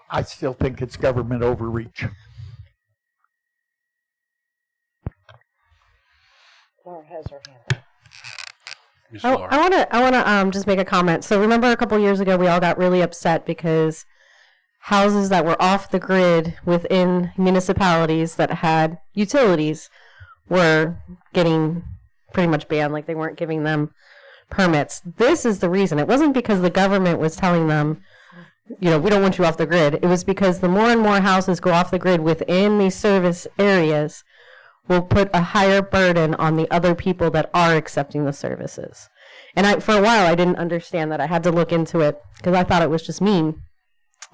I still think it's government overreach. Laura has her hand up. I want to just make a comment. So remember a couple years ago we all got really upset because houses that were off the grid within municipalities that had utilities were getting pretty much banned, like they weren't giving them permits. This is the reason. It wasn't because the government was telling them, we don't want you off the grid. It was because the more and more houses go off the grid within these service areas will put a higher burden on the other people that are accepting the services. And for a while, I didn't understand that. I had to look into it because I thought it was just mean.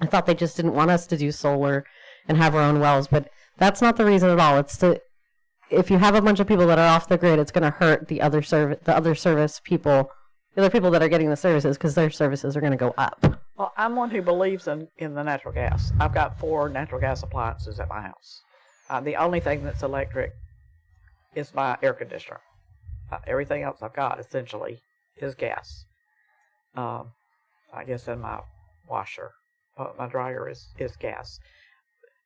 I thought they just didn't want us to do solar and have our own wells, but that's not the reason at all. If you have a bunch of people that are off the grid, it's going to hurt the other service people, the other people that are getting the services, because their services are going to go up. Well, I'm one who believes in the natural gas. I've got 4 natural gas appliances at my house. The only thing that's electric is my air conditioner. Everything else I've got, essentially, is gas. I guess in my washer. My dryer is gas.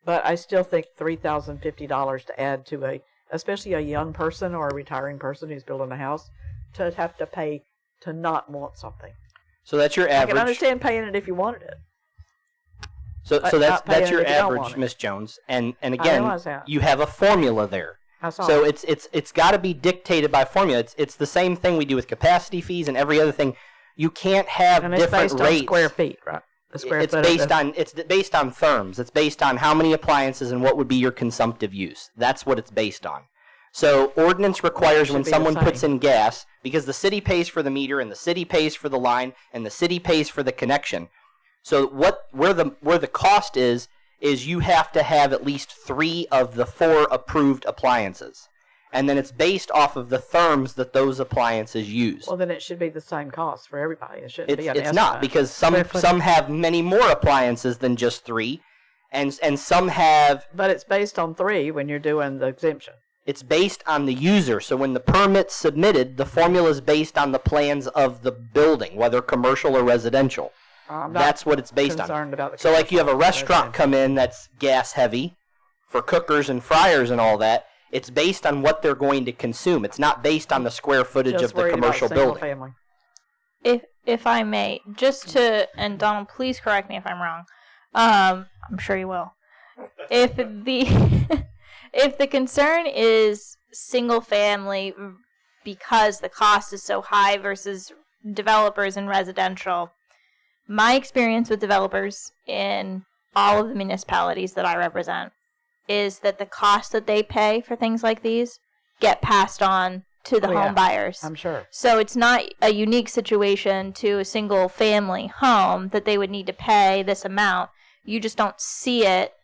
But I still think $3,050 to add to especially a young person or a retiring person who's building a house, to have to pay to not want something. So that's your average. I can understand paying it if you wanted it. So that's your average, Miss Jones. And again, you have a formula there. So it's got to be dictated by formula. It's the same thing we do with capacity fees and every other thing. You can't have different rates. It's based on square feet, right? It's based on therms. It's based on how many appliances and what would be your consumptive use. That's what it's based on. So ordinance requires when someone puts in gas, because the city pays for the meter and the city pays for the line and the city pays for the connection. So where the cost is you have to have at least 3 of the 4 approved appliances. And then it's based off of the therms that those appliances use. Well, then it should be the same cost for everybody. It shouldn't be an estimate. It's not, because some have many more appliances than just 3, and some have... But it's based on 3 when you're doing the exemption. It's based on the user. So when the permit's submitted, the formula is based on the plans of the building, whether commercial or residential. That's what it's based on. So like you have a restaurant come in that's gas heavy for cookers and fryers and all that. It's based on what they're going to consume. It's not based on the square footage of the commercial building. Family. If I may, and Donald, please correct me if I'm wrong. I'm sure you will. If the concern is single family because the cost is so high versus developers and residential, my experience with developers in all of the municipalities that I represent is that the cost that they pay for things like these get passed on to the home buyers. I'm sure. So it's not a unique situation to a single family home that they would need to pay this amount. You just don't see it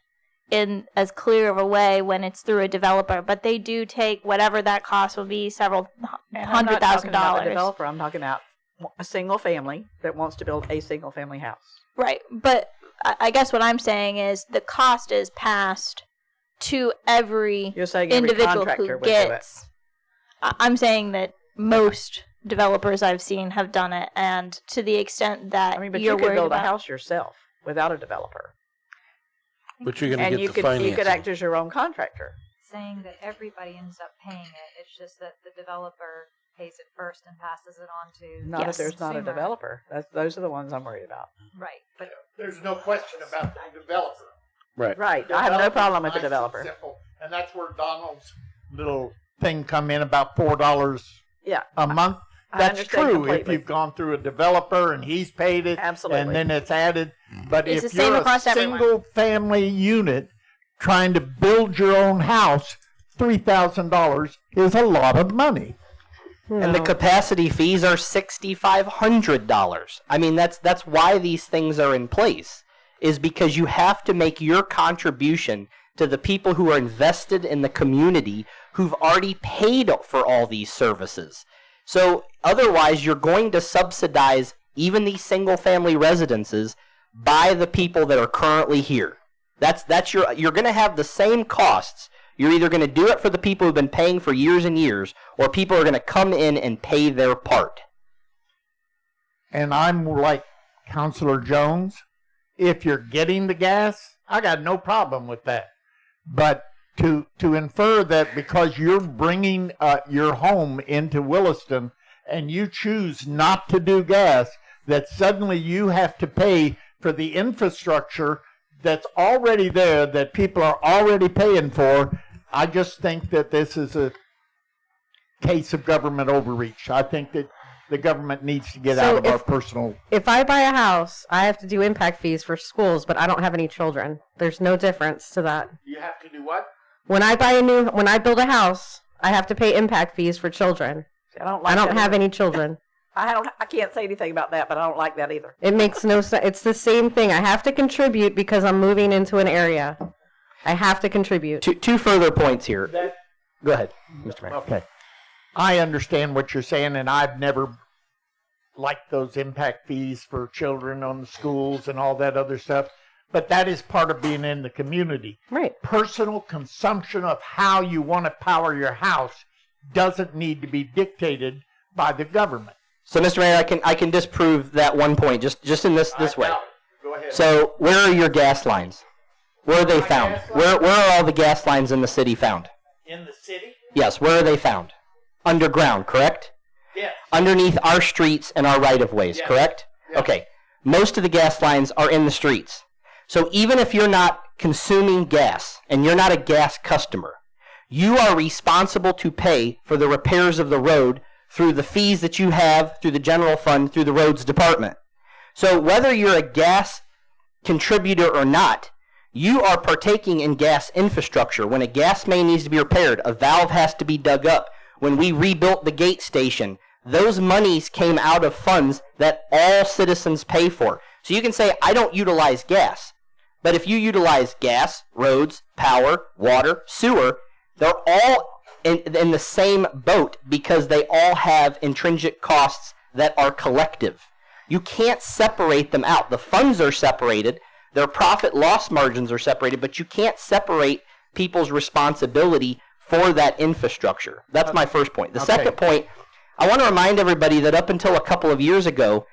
in as clear of a way when it's through a developer. But they do take whatever that cost will be, several $100,000. I'm not talking about a developer. I'm talking about a single family that wants to build a single family house. Right. But I guess what I'm saying is the cost is passed to every individual who gets. I'm saying that most developers I've seen have done it, and to the extent that but you could build a house yourself without a developer. But you're going to get the financing. You could act as your own contractor. Saying that everybody ends up paying it. It's just that the developer pays it first and passes it on to not if there's not a developer. Those are the ones I'm worried about. Right, but there's no question about the developer. Right. I have no problem with the developer. Simple, and that's where Donald's little thing come in about $4 a month. That's true completely. If you've gone through a developer and he's paid it, absolutely, and then it's added. But it's if you're a single family unit trying to build your own house, $3,000 is a lot of money. And the capacity fees are $6,500. I mean, that's why these things are in place, is because you have to make your contribution to the people who are invested in the community who've already paid for all these services. So otherwise, you're going to subsidize even these single-family residences by the people that are currently here. You're going to have the same costs. You're either going to do it for the people who've been paying for years and years, or people are going to come in and pay their part. And I'm like Councilor Jones. if you're getting the gas, I got no problem with that. But to infer that because you're bringing your home into Williston and you choose not to do gas, that suddenly you have to pay for the infrastructure that's already there, that people are already paying for, I just think that this is a case of government overreach. I think that the government needs to get out of our personal... If I buy a house, I have to do impact fees for schools, but I don't have any children. There's no difference to that. You have to do what? When I build a house, I have to pay impact fees for children. I don't have any children. I can't say anything about that, but I don't like that either. It makes no sense. It's the same thing. I have to contribute because I'm moving into an area. I have to contribute. Two further points here. Go ahead, Mr. Mayor. Okay. I understand what you're saying, and I've never liked those impact fees for children on the schools and all that other stuff. But that is part of being in the community. Right. Personal consumption of how you want to power your house doesn't need to be dictated by the government. So, Mr. Mayor, I can disprove that one point just in this way. Go ahead. So, where are your gas lines? Where are they found? Where are all the gas lines in the city found? In the city? Yes, where are they found? Underground, correct? Yes. Underneath our streets and our right-of-ways, Yes. correct? Yes. Okay. Most of the gas lines are in the streets. So even if you're not consuming gas and you're not a gas customer, you are responsible to pay for the repairs of the road through the fees that you have through the general fund, through the roads department. So whether you're a gas contributor or not, you are partaking in gas infrastructure. When a gas main needs to be repaired, a valve has to be dug up. When we rebuilt the gate station, those monies came out of funds that all citizens pay for. So you can say, I don't utilize gas. But if you utilize gas, roads, power, water, sewer, they're all in the same boat because they all have intrinsic costs that are collective. You can't separate them out. The funds are separated. Their profit loss margins are separated, but you can't separate people's responsibility for that infrastructure. That's my first point. The second point, I want to remind everybody that up until a couple of years ago,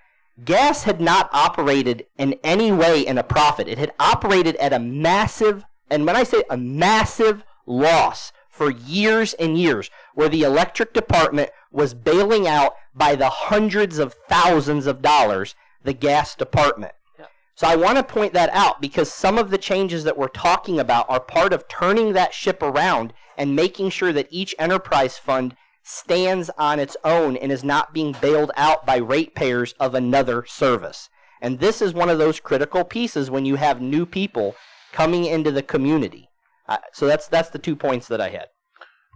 gas had not operated in any way in a profit. It had operated at a massive, and when I say a massive loss for years and years, where the electric department was bailing out by the hundreds of thousands of dollars the gas department. So I want to point that out because some of the changes that we're talking about are part of turning that ship around and making sure that each enterprise fund stands on its own and is not being bailed out by ratepayers of another service. And this is one of those critical pieces when you have new people coming into the community. So that's the 2 points that I had.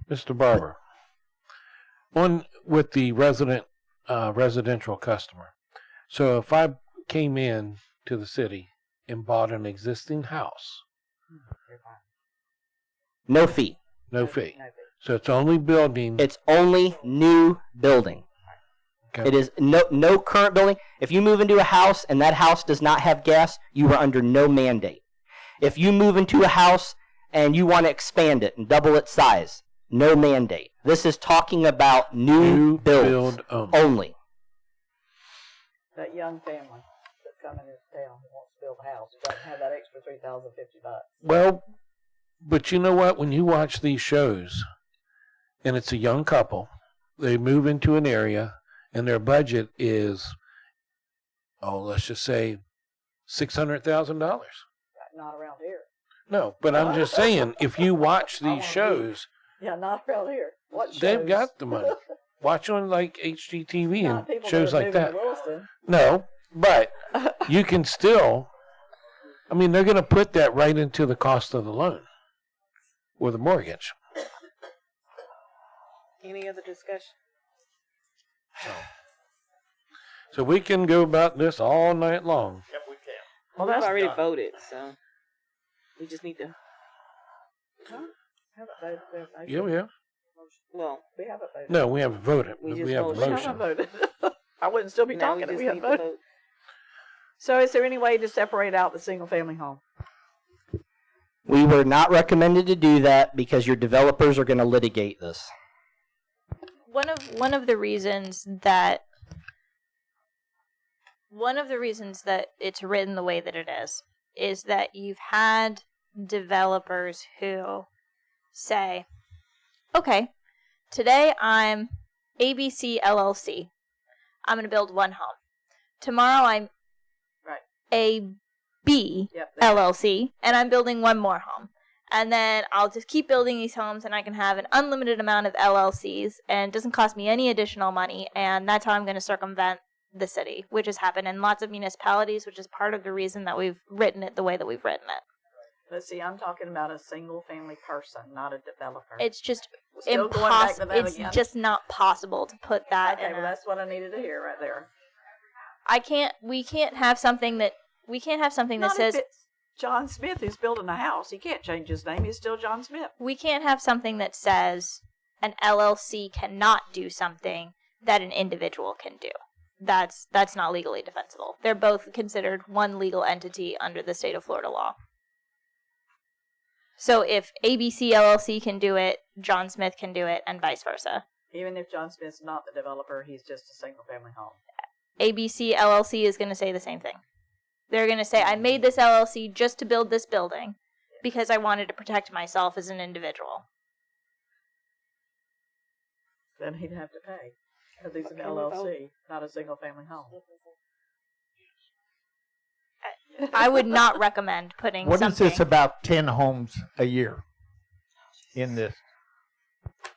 Mr. Barber, one with the residential customer. So if I came in to the city and bought an existing house, No fee. no fee. So it's only building. It's only new building. Okay. It is no current building. If you move into a house and that house does not have gas, you are under no mandate. If you move into a house and you want to expand it and double its size, no mandate. This is talking about new builds only. That young family that's coming into town who wants to build a house, who doesn't have that extra $3,050. Well, but you know what? When you watch these shows, and it's a young couple, they move into an area, and their budget is, let's just say $600,000. Not around here. No, but I'm just saying, if you watch these shows, Yeah, not around here. What shows? they've got the money. Watch on like HGTV Not and people shows that are like moving that. to Williston. No, but you can still, I mean, they're going to put that right into the cost of the loan or the mortgage. Any other discussion? So we can go about this all night long. Yep, we can. Well, We've that's already done. voted, so we just need to. Haven't voted. Yeah, we have. Well, We haven't voted. No, we haven't voted. We We, just have a voted. We haven't motion. voted. I wouldn't still be now we talking if just we hadn't need to voted. vote. So is there any way to separate out the single-family home? We were not recommended to do that because your developers are going to litigate this. One of the reasons that one of the reasons that it's written the way that it is that you've had developers who say, okay, today I'm ABC LLC. I'm going to build one home. Tomorrow I'm AB LLC, and I'm building one more home. And then I'll just keep building these homes, and I can have an unlimited amount of LLCs, and it doesn't cost me any additional money, and that's how I'm going to circumvent the city, which has happened in lots of municipalities, which is part of the reason that we've written it the way that we've written it. But see, I'm talking about a single-family person, not a developer. It's just Still going back to impossible. that It's again. just not possible to put that Okay, in well, a, that's what I needed to hear right there. we can't have something that Not says if it's John Smith who's building a house. He can't change his name. He's still John Smith. we can't have something that says an LLC cannot do something that an individual can do. That's not legally defensible. They're both considered one legal entity under the state of Florida law. So if ABC LLC can do it, John Smith can do it, and vice versa. Even if John Smith's not the developer, he's just a single-family home. ABC LLC is going to say the same thing. They're going to say, I made this LLC just to build this building because I wanted to protect myself as an individual. Then he'd have to pay. Because he's an LLC, not a single-family home. I would not recommend putting What is something... this about 10 homes a year in this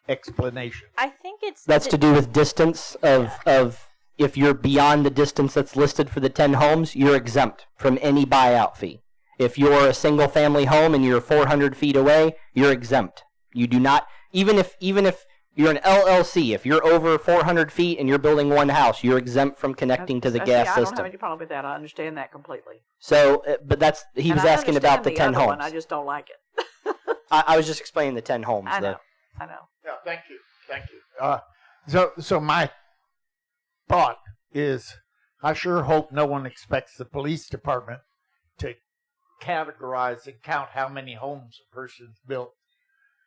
explanation? I think it's... That's to do with distance of if you're beyond the distance that's listed for the 10 homes, you're exempt from any buyout fee. If you're a single family home and you're 400 feet away, you're exempt. You do not, even if you're an LLC, if you're over 400 feet and you're building one house, you're exempt from connecting to the gas I don't system. have any problem with that. I understand that completely. So, but he was And I asking about the understand 10 other homes. one, I just don't like it. I was just explaining the 10 homes. I know. Yeah, thank you. So my thought is, I sure hope no one expects the police department to categorize and count how many homes a person's built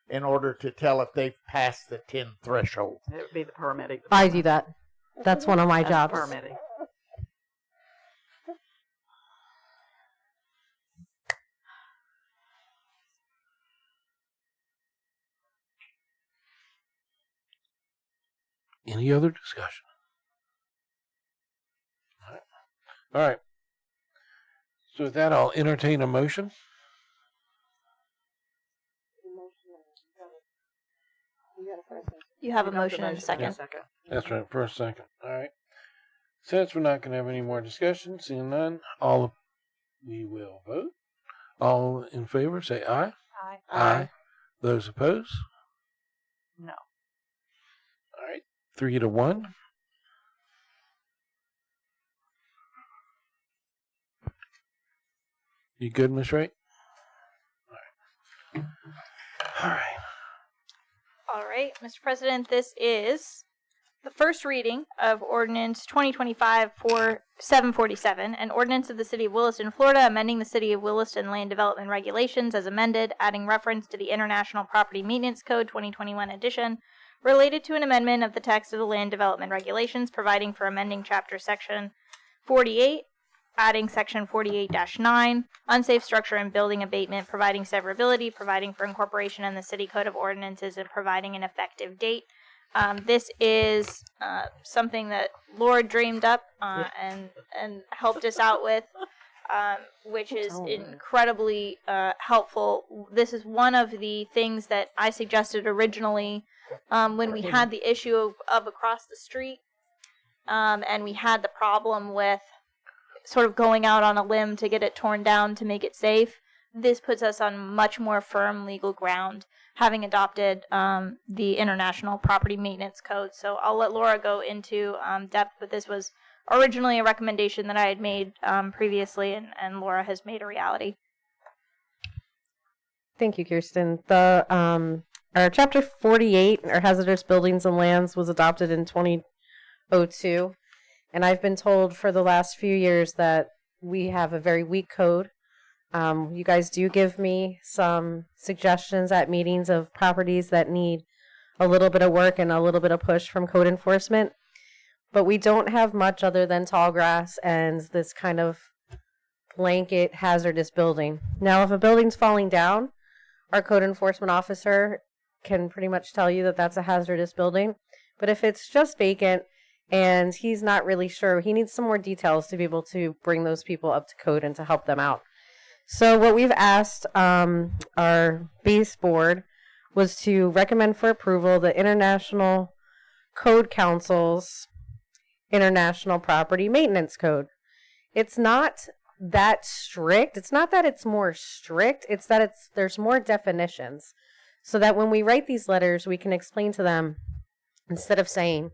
in order to tell if they've passed the 10 threshold. It would be the paramedic. I do that. That's one of my That's jobs. the paramedic. Any other discussion? All right. So with that, I'll entertain a motion. You have a You don't motion and a second. That's right, first, second. All right. Since we're not going to have any more discussion, seeing none, we will vote. All in favor, say aye. Aye. Aye. Those opposed? No. All right. 3-1. You good, Miss Wright? All right. All right. All right, Mr. President, this is the first reading of Ordinance 2025-747, an ordinance of the City of Williston, Florida, amending the City of Williston Land Development Regulations as amended, adding reference to the International Property Maintenance Code 2021 edition, related to an amendment of the text of the Land Development Regulations, providing for amending Chapter Section 48, adding Section 48-9, unsafe structure and building abatement, providing severability, providing for incorporation in the City Code of Ordinances, and providing an effective date. This is something that Laura dreamed up and helped us out with, which is incredibly helpful. This is one of the things that I suggested originally when we had the issue of across the street, and we had the problem with sort of going out on a limb to get it torn down to make it safe. This puts us on much more firm legal ground, having adopted the International Property Maintenance Code. So I'll let Laura go into depth, but this was originally a recommendation that I had made previously, and Laura has made a reality. Thank you, Kirsten. Our Chapter 48, our hazardous buildings and lands, was adopted in 2002. And I've been told for the last few years that we have a very weak code. You guys do give me some suggestions at meetings of properties that need a little bit of work and a little bit of push from code enforcement. but we don't have much other than tall grass and this kind of blanket hazardous building. Now, if a building's falling down, our code enforcement officer can pretty much tell you that that's a hazardous building. But if it's just vacant and he's not really sure, he needs some more details to be able to bring those people up to code and to help them out. So what we've asked our base board was to recommend for approval the International Code Council's International Property Maintenance Code. It's not that strict. It's not that it's more strict. It's that there's more definitions. So that when we write these letters, we can explain to them, instead of saying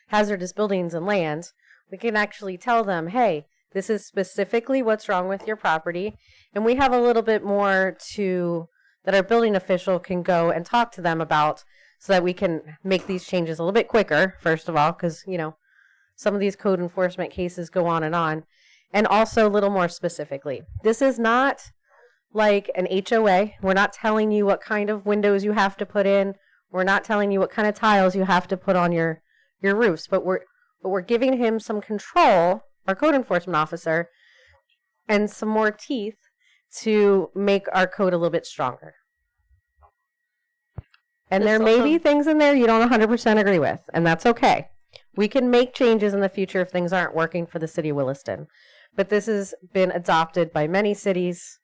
hazardous buildings and land, we can actually tell them, hey, this is specifically what's wrong with your property. And we have a little bit more that our building official can go and talk to them about, so that we can make these changes a little bit quicker, first of all, because, some of these code enforcement cases go on. And also a little more specifically. This is not like an HOA. We're not telling you what kind of windows you have to put in. We're not telling you what kind of tiles you have to put on your roofs. But we're giving him some control, our code enforcement officer, and some more teeth to make our code a little bit stronger. And there may be things in there you don't 100% agree with, and that's okay. We can make changes in the future if things aren't working for the city of Williston. But this has been adopted by many cities,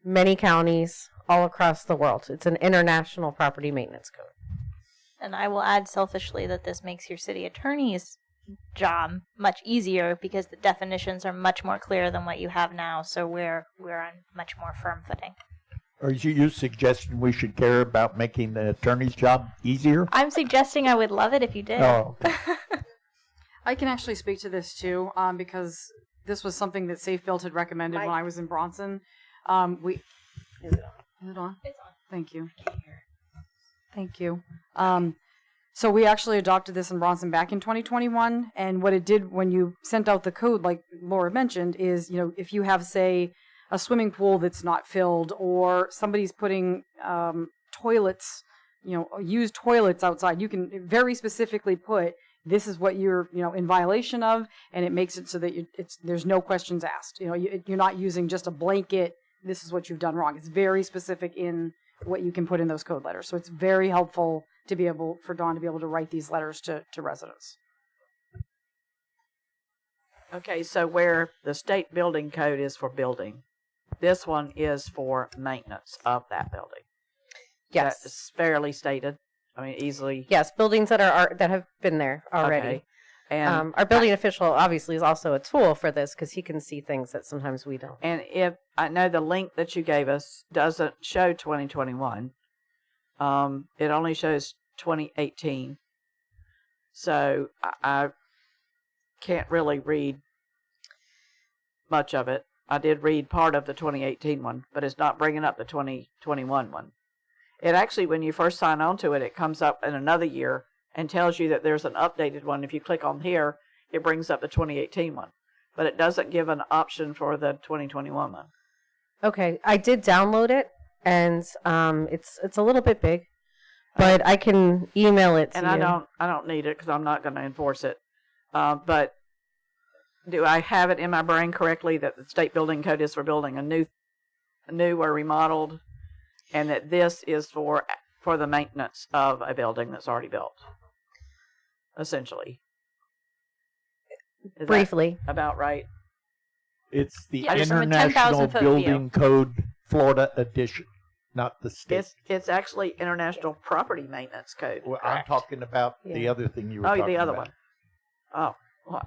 many counties, all across the world. It's an international property maintenance code. And I will add selfishly that this makes your city attorney's job much easier, because the definitions are much more clear than what you have now. So we're on much more firm footing. Are you suggesting we should care about making the attorney's job easier? I'm suggesting I would love it if you did. Oh, okay. I can actually speak to this too, because this was something that Safe Build had recommended when I was in Bronson. Is it on? It's on. Thank you. Thank you. So we actually adopted this in Bronson back in 2021, and what it did when you sent out the code, like Laura mentioned, is, if you have, say, a swimming pool that's not filled, or somebody's putting toilets, used toilets outside, you can very specifically put, this is what you're, in violation of, and it makes it so that there's no questions asked. You're not using just a blanket, this is what you've done wrong. It's very specific in what you can put in those code letters. So it's very helpful for Dawn to be able to write these letters to residents. Okay, so where the state building code is for building, this one is for maintenance of that building. Yes. That's fairly stated. I mean, easily. Yes, buildings that have been there already. Okay. And our building official obviously is also a tool for this, because he can see things that sometimes we don't. And if I know the link that you gave us doesn't show 2021, it only shows 2018. So I can't really read much of it. I did read part of the 2018 one, but it's not bringing up the 2021 one. It actually, when you first sign on to it, it comes up in another year and tells you that there's an updated one. If you click on here, it brings up the 2018 one. But it doesn't give an option for the 2021 one. Okay, I did download it, and it's a little bit big, but I can email it to you. And I don't need it because I'm not going to enforce it. But do I have it in my brain correctly that the state building code is for building a new or remodeled, and that this is for the maintenance of a building that's already built, essentially? Is Briefly. that about right? It's the Yeah, from a International 10,000 foot Building Code Florida Edition, not the state. It's actually International Property Maintenance Code. Well, I'm talking about the other thing you were talking about. Oh, the other one. Oh, well,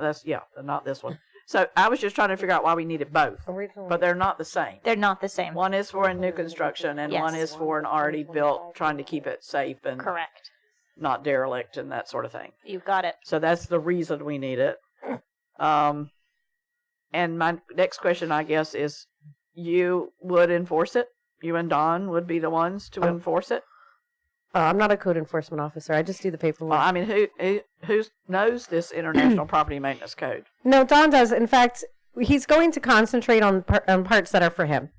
not this one. So I was just trying to figure out why we needed both, but they're not the same. They're not the same. One is for a new construction, and Yes. one is for an already built, trying to keep it safe and Correct. not derelict and that sort of thing. You've got it. So that's the reason we need it. And my next question, I guess, is you would enforce it? You and Don would be the ones to enforce it? I'm not a code enforcement officer. I just do the paperwork. Well, I mean, who knows this International Property Maintenance Code? No, Don does. In fact, he's going to concentrate on parts that are for him.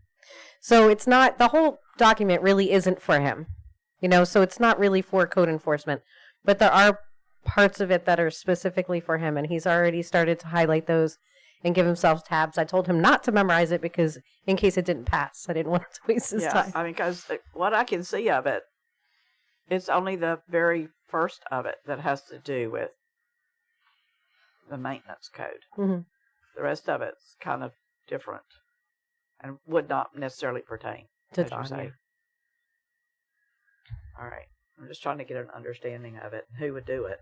So it's not, the whole document really isn't for him. So it's not really for code enforcement. But there are parts of it that are specifically for him, and he's already started to highlight those and give himself tabs. I told him not to memorize it because in case it didn't pass, I didn't want to waste his time. I mean, because what I can see of it, it's only the very first of it that has to do with the maintenance code. Mm-hmm. The rest of it's kind of different and would not necessarily pertain, To as you John, say. yeah. All right. I'm just trying to get an understanding of it. Who would do it?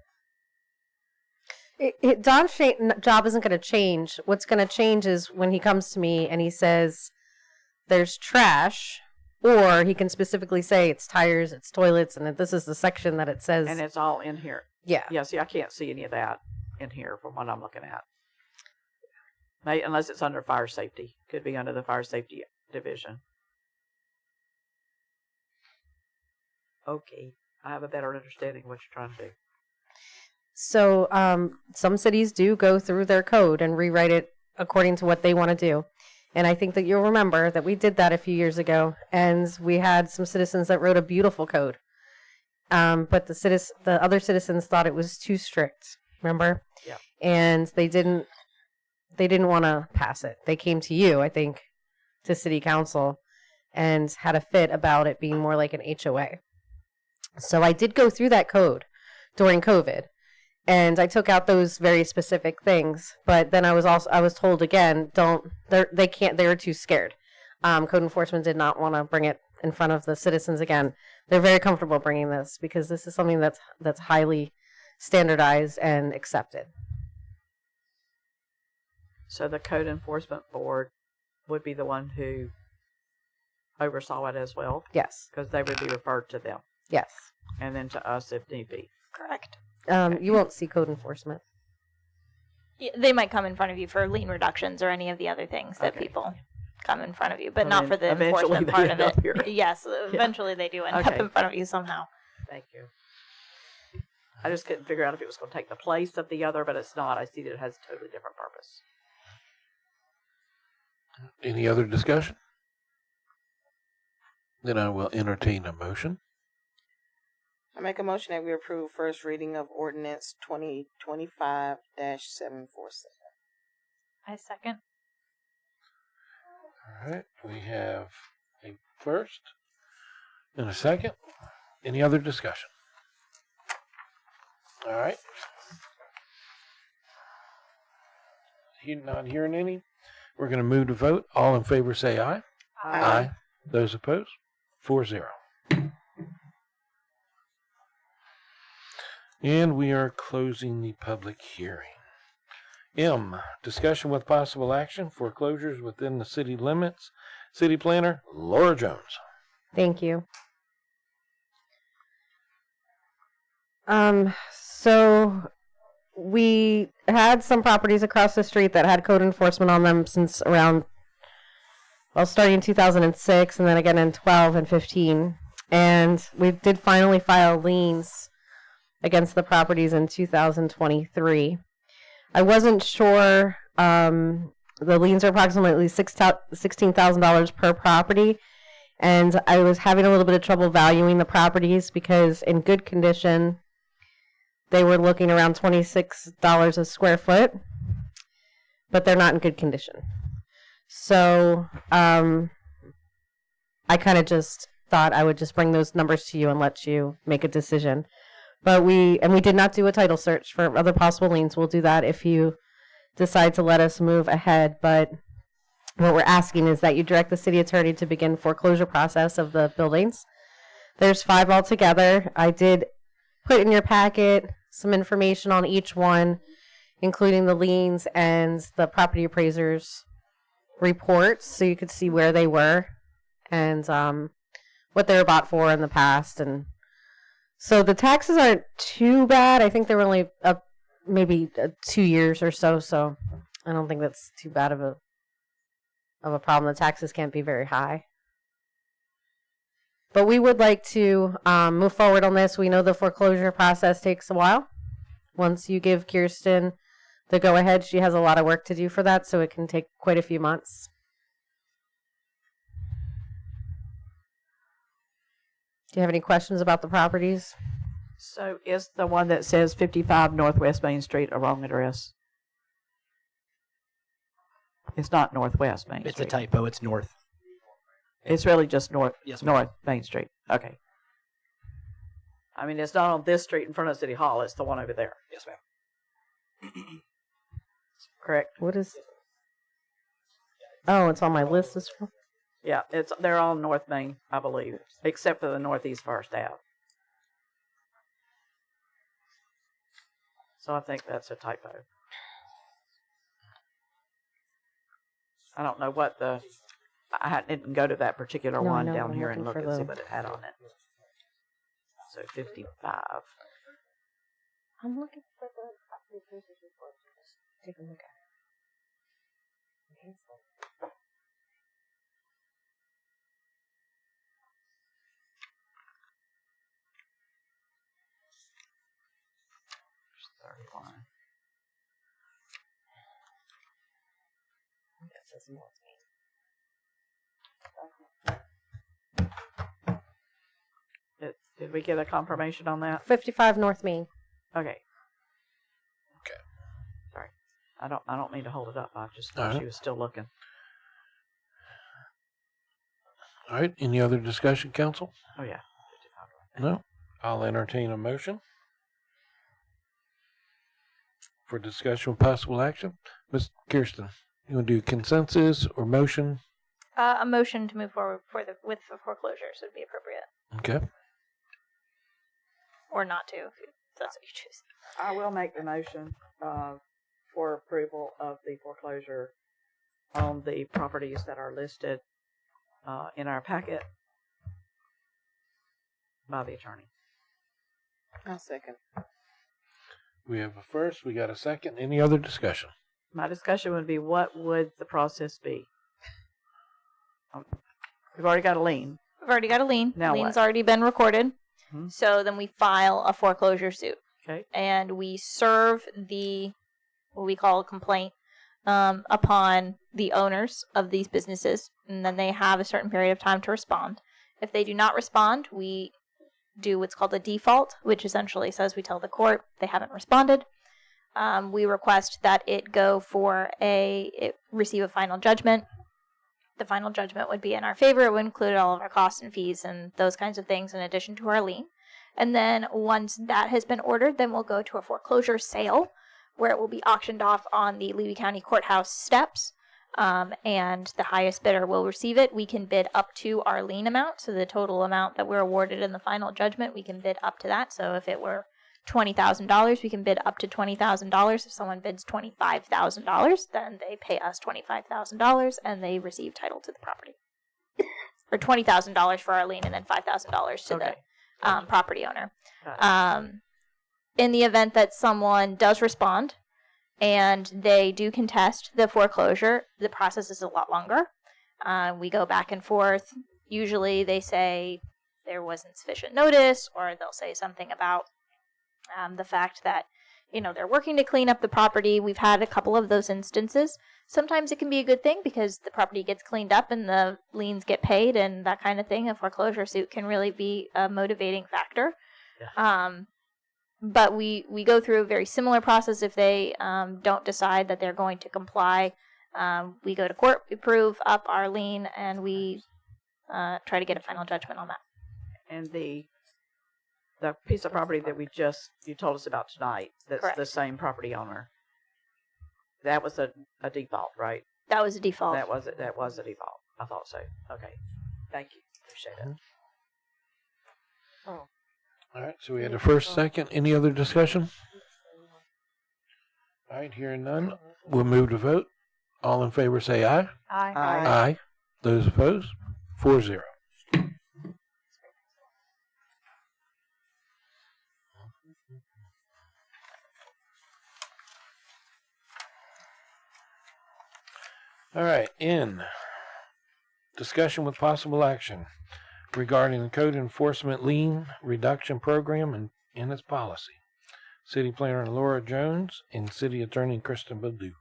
Don's job isn't going to change. What's going to change is when he comes to me and he says there's trash, or he can specifically say it's tires, it's toilets, and that this is the section that it says. And it's all in here. Yeah. Yeah, see, I can't see any of that in here from what I'm looking at. Unless it's under fire safety. Could be under the fire safety division. Okay. I have a better understanding of what you're trying to do. So some cities do go through their code and rewrite it according to what they want to do. And I think that you'll remember that we did that a few years ago, and we had some citizens that wrote a beautiful code. But the other citizens thought it was too strict, remember? Yeah. And they didn't want to pass it. They came to you, I think, to city council and had a fit about it being more like an HOA. So I did go through that code during COVID, and I took out those very specific things. But then I was told again, they were too scared. Code enforcement did not want to bring it in front of the citizens again. They're very comfortable bringing this because this is something that's highly standardized and accepted. So the code enforcement board would be the one who oversaw it as well? Yes. Because they would be referred to them. Yes. And then to us if need be. Correct. You won't see code enforcement. They might come in front of you for lien reductions or any of the other things that people come in front of you, but I not mean, for the eventually enforcement they part end of up here. it. Yes, eventually they do end up Okay. in front of you somehow. Thank you. I just couldn't figure out if it was going to take the place of the other, but it's not. I see that it has a totally different purpose. Any other discussion? Then I will entertain a motion. I make a motion that we approve first reading of ordinance 2025-747. I second. All right, we have a first and a second. Any other discussion? All right. Not hearing any. We're going to move to vote. All in favor say aye. Aye. Those opposed? 4-0. And we are closing the public hearing. M, discussion with possible action, foreclosures within the city limits. City planner, Laura Jones. Thank you. So we had some properties across the street that had code enforcement on them since around, starting in 2006 and then again in 12 and 15. And we did finally file liens against the properties in 2023. I wasn't sure. The liens are approximately $16,000 per property, and I was having a little bit of trouble valuing the properties because in good condition, they were looking around $26 a square foot, but they're not in good condition. So I kind of just thought I would just bring those numbers to you and let you make a decision. But we did not do a title search for other possible liens. We'll do that if you decide to let us move ahead. But what we're asking is that you direct the city attorney to begin foreclosure process of the buildings. There's 5 altogether. I did put in your packet some information on each one, including the liens and the property appraiser's reports, so you could see where they were and what they were bought for in the past. And so the taxes aren't too bad. I think they were only up maybe 2 years or so. So I don't think that's too bad of a problem. The taxes can't be very high. But we would like to move forward on this. We know the foreclosure process takes a while. Once you give Kirsten the go-ahead, she has a lot of work to do for that, so it can take quite a few months. Do you have any questions about the properties? So is the one that says 55 Northwest Main Street a wrong address? It's not Northwest Main Street. It's a typo. It's north. It's really just north Ma'am. Main Street. Okay. I mean, it's not on this street in front of City Hall. It's the one over there. Yes, ma'am. Correct? What is? Oh, it's on my list. Yeah, they're all North Main, I believe, except for the Northeast First Ave. So I think that's a typo. I don't know what didn't go to that particular No, I one know, down I'm here and looking look for and see the- what it had on it. So 55. I'm looking for the property appraisal report. Just take a look at it. There's 31. That says North Did we get a confirmation on that? 55 North Main. Okay. Okay. Sorry. I don't mean to hold it up. I just All thought right. she was still looking. All right. Any other discussion, council? Oh yeah. 55. No. I'll entertain a motion for discussion with possible action. Ms. Kirsten, you want to do consensus or motion? A motion to move forward with the foreclosures would be appropriate, Okay. or not to, if that's what you choose. I will make the motion for approval of the foreclosure on the properties that are listed in our packet by the attorney. I'll second. We have a first. We got a second. Any other discussion? My discussion would be, what would the process be? We've already got a lien. We've already got a lien. Now Lien's what? already been recorded. Mhm. So then we file a foreclosure suit. Okay. And we serve what we call a complaint upon the owners of these businesses, and then they have a certain period of time to respond. If they do not respond, we do what's called a default, which essentially says we tell the court they haven't responded. We request that it go for it receive a final judgment. The final judgment would be in our favor. It would include all of our costs and fees and those kinds of things in addition to our lien. And then once that has been ordered, then we'll go to a foreclosure sale where it will be auctioned off on the Levy County Courthouse steps. And the highest bidder will receive it. We can bid up to our lien amount. So the total amount that we're awarded in the final judgment, we can bid up to that. So if it were $20,000, we can bid up to $20,000. If someone bids $25,000, then they pay us $25,000 and they receive title to the property. Or $20,000 for our lien and then $5,000 to Okay. the property owner. Got it. In the event that someone does respond and they do contest the foreclosure, the process is a lot longer. We go back and forth. Usually they say there wasn't sufficient notice, or they'll say something about the fact that, they're working to clean up the property. We've had a couple of those instances. Sometimes it can be a good thing because the property gets cleaned up and the liens get paid and that kind of thing. A foreclosure suit can really be a motivating factor. Yeah. But we go through a very similar process. If they don't decide that they're going to comply, we go to court, we prove up our lien, and we try to get a final judgment on that. And the piece of property that you told us about tonight, that's Correct. the same property owner. That was a default, right? That was a default. That was a default. I thought so. Okay. Thank you. Appreciate it. Oh. All right. So we had a first, second. Any other discussion? All right. Hearing none, we'll move to vote. All in favor say aye. Aye. Aye. Aye. Those opposed? 4-0. All right. In discussion with possible action regarding the code enforcement lien reduction program and its policy. City Planner Laura Jones and City Attorney Kristen Badu.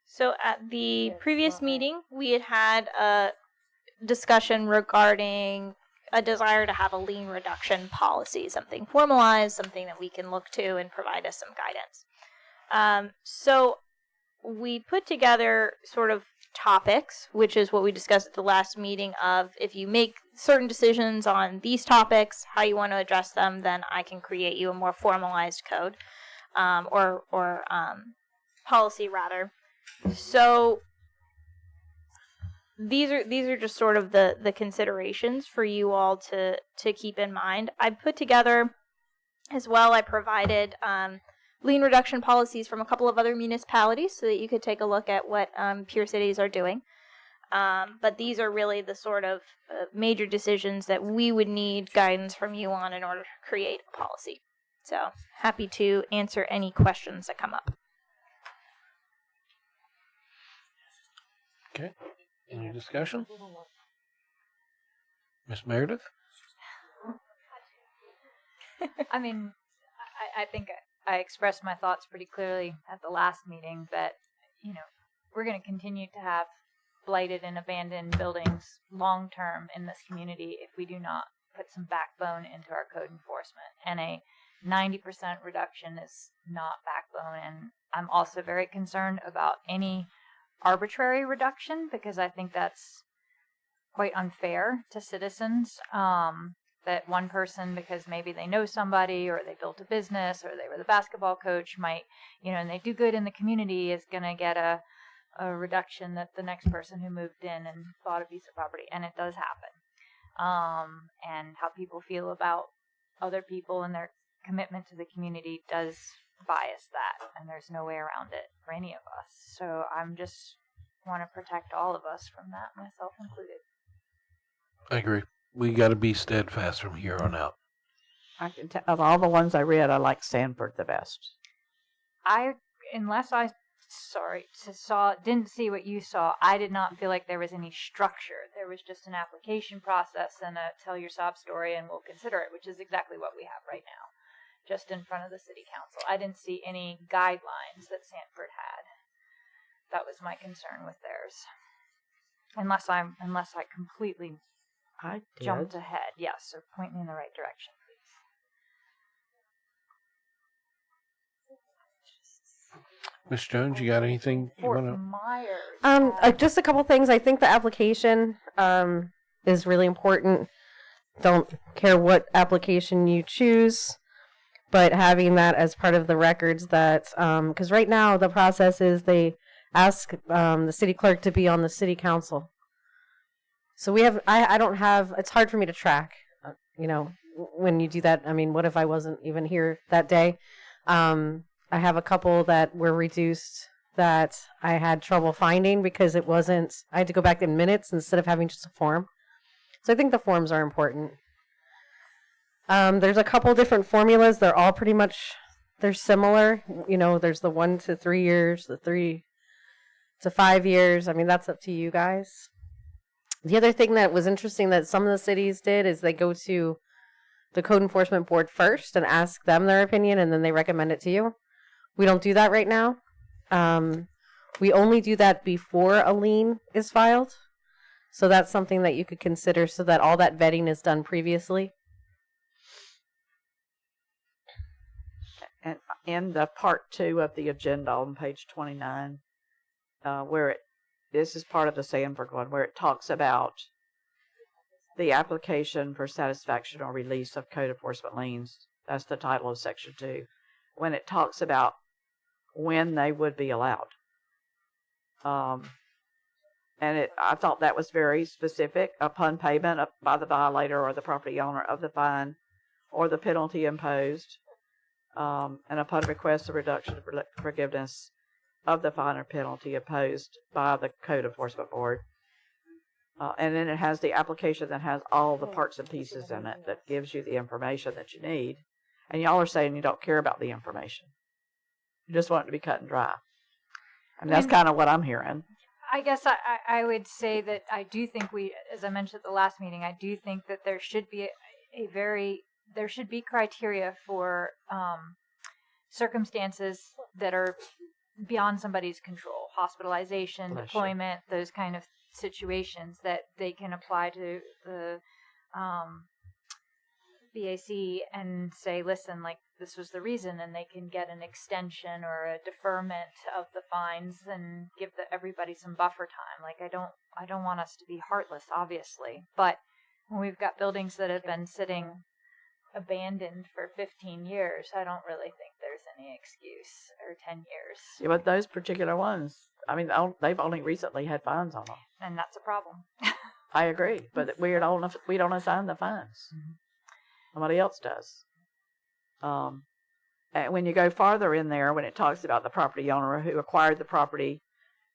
So at the previous meeting, we had a discussion regarding a desire to have a lien reduction policy, something formalized, something that we can look to and provide us some guidance. So we put together sort of topics, which is what we discussed at the last meeting of if you make certain decisions on these topics, how you want to address them, then I can create you a more formalized code or policy rather. So these are just sort of the considerations for you all to keep in mind. I put together as well, I provided lien reduction policies from a couple of other municipalities so that you could take a look at what peer cities are doing. But these are really the sort of major decisions that we would need guidance from you on in order to create a policy. So happy to answer any questions that come up. Okay. Any discussion? Miss Meredith? I mean, I think I expressed my thoughts pretty clearly at the last meeting that, you know, we're going to continue to have blighted and abandoned buildings long term in this community if we do not put some backbone into our code enforcement. And a 90% reduction is not backbone. And I'm also very concerned about any arbitrary reduction because I think that's quite unfair to citizens. That one person, because maybe they know somebody or they built a business or they were the basketball coach, might, you know, and they do good in the community is going to get a reduction that the next person who moved in and bought a piece of property. And it does happen. And how people feel about other people and their commitment to the community does bias that. And there's no way around it for any of us. So I'm just want to protect all of us from that, myself included. I agree. We got to be steadfast from here on out. I can tell, of all the ones I read, I like Sanford the best. Didn't see what you saw, I did not feel like there was any structure. There was just an application process and a tell your sob story and we'll consider it, which is exactly what we have right now, just in front of the city council. I didn't see any guidelines that Sanford had. That was my concern with theirs. Unless I completely jumped ahead. Yes, so point me in the right direction, please. Miss Jones, you got anything you Fort want to? Myers. Just a couple things. I think the application is really important. Don't care what application you choose, but having that as part of the records that, because right now the process is they ask the city clerk to be on the city council. So we have, I don't have, it's hard for me to track, you know, when you do that. I mean, what if I wasn't even here that day? I have a couple that were reduced that I had trouble finding because it wasn't, I had to go back in minutes instead of having just a form. So I think the forms are important. There's a couple different formulas. They're all pretty much, they're similar. You know, there's the 1 to 3 years, the 3 to 5 years. I mean, that's up to you guys. The other thing that was interesting that some of the cities did is they go to the code enforcement board first and ask them their opinion, and then they recommend it to you. We don't do that right now. We only do that before a lien is filed. So that's something that you could consider so that all that vetting is done previously. And in the part 2 of the agenda on page 29, this is part of the Sanford one, where it talks about the application for satisfaction or release of code enforcement liens. That's the title of section 2. When it talks about when they would be allowed. And I thought that was very specific. Upon payment by the violator or the property owner of the fine or the penalty imposed, and upon request of reduction of forgiveness of the fine or penalty imposed by the code enforcement board. And then it has the application that has all the parts and pieces in it that gives you the information that you need. And y'all are saying you don't care about the information. You just want it to be cut and dry. And that's kind of what I'm hearing. I guess I would say that I do think as I mentioned at the last meeting, I do think that there should be there should be criteria for circumstances that are beyond somebody's control, hospitalization, deployment, those kind of situations that they can apply to the BAC and say, listen, like, this was the reason, and they can get an extension or a deferment of the fines and give everybody some buffer time. Like, I don't want us to be heartless, obviously, but when we've got buildings that have been sitting abandoned for 15 years, I don't really think there's any excuse, or 10 years. Yeah, but those particular ones, I mean, they've only recently had fines on them. And that's a problem. I agree, but we don't assign the fines. Somebody else does. And when you go farther in there, when it talks about the property owner who acquired the property,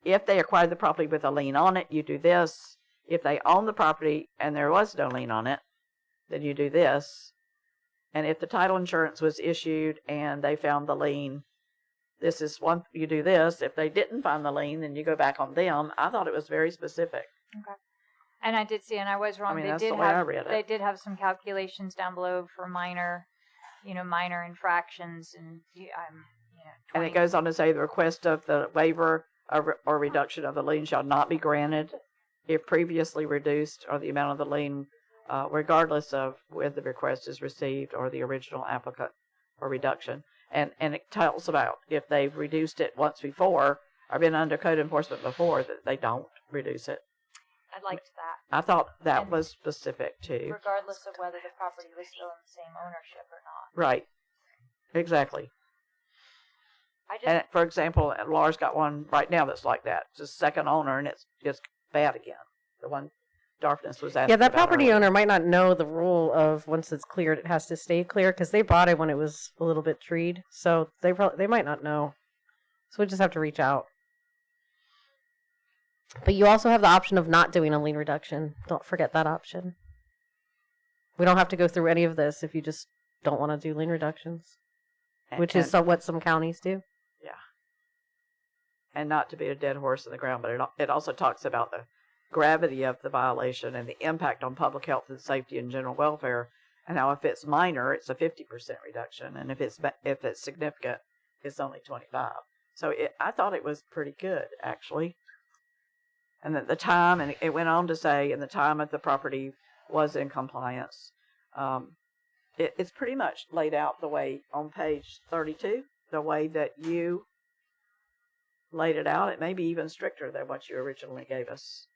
if they acquired the property with a lien on it, you do this. If they own the property and there was no lien on it, then you do this. And if the title insurance was issued and they found the lien, this is one, you do this. If they didn't find the lien, then you go back on them. I thought it was very specific. Okay. And I did see, and I was wrong. I mean, they that's did the way have, I read it. They did have some calculations down below for minor infractions, and And it goes on to say the request of the waiver or reduction of the lien shall not be granted if previously reduced or the amount of the lien, regardless of whether the request is received or the original applicant for reduction. And it tells about if they've reduced it once before or been under code enforcement before, that they don't reduce it. I liked that. I thought that And was specific too. Regardless of whether the property was still in the same ownership or not. Right. Exactly. I just And for example, Laura's got one right now that's like that. It's a second owner and it's bad again. The one Darkness was asking Yeah, that about property earlier. owner might not know the rule of once it's cleared, it has to stay clear because they bought it when it was a little bit treed. So they might not know. So we just have to reach out. But you also have the option of not doing a lien reduction. Don't forget that option. We don't have to go through any of this if you just don't want to do lien reductions, which is what some counties do. And not to beat a dead horse in the ground, but it also talks about the gravity of the violation and the impact on public health and safety and general welfare, and how if it's minor, it's a 50% reduction, and if it's significant, it's only 25%. So I thought it was pretty good, actually. And at the time, and it went on to say, in the time of the property was in compliance. It's pretty much laid out the way on page 32, the way that you laid it out. It may be even stricter than what you originally gave us.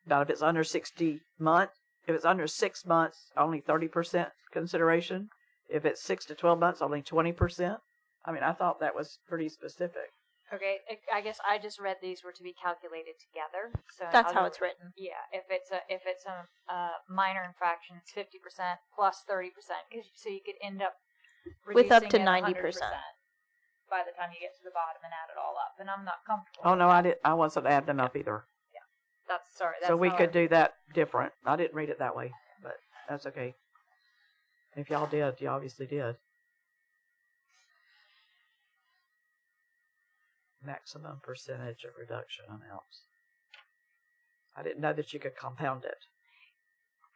About if it's under 60 months, if it's under 6 months, only 30% consideration. If it's 6 to 12 months, only 20%. I mean, I thought that was pretty specific. okay. I guess I just read these were to be calculated together. So in That's other how words- it's written. Yeah, if it's a minor infraction, it's 50% plus 30%, so you could end up With up to reducing it 90%. 100% by the time you get to the bottom and add it all up, and I'm not comfortable. Oh with no, that. I wasn't adding them up either. That's sorry. That's So we how could I- do that different. I didn't read it that way, but that's okay. If y'all did, you obviously did. Maximum percentage of reduction amounts. I didn't know that you could compound it.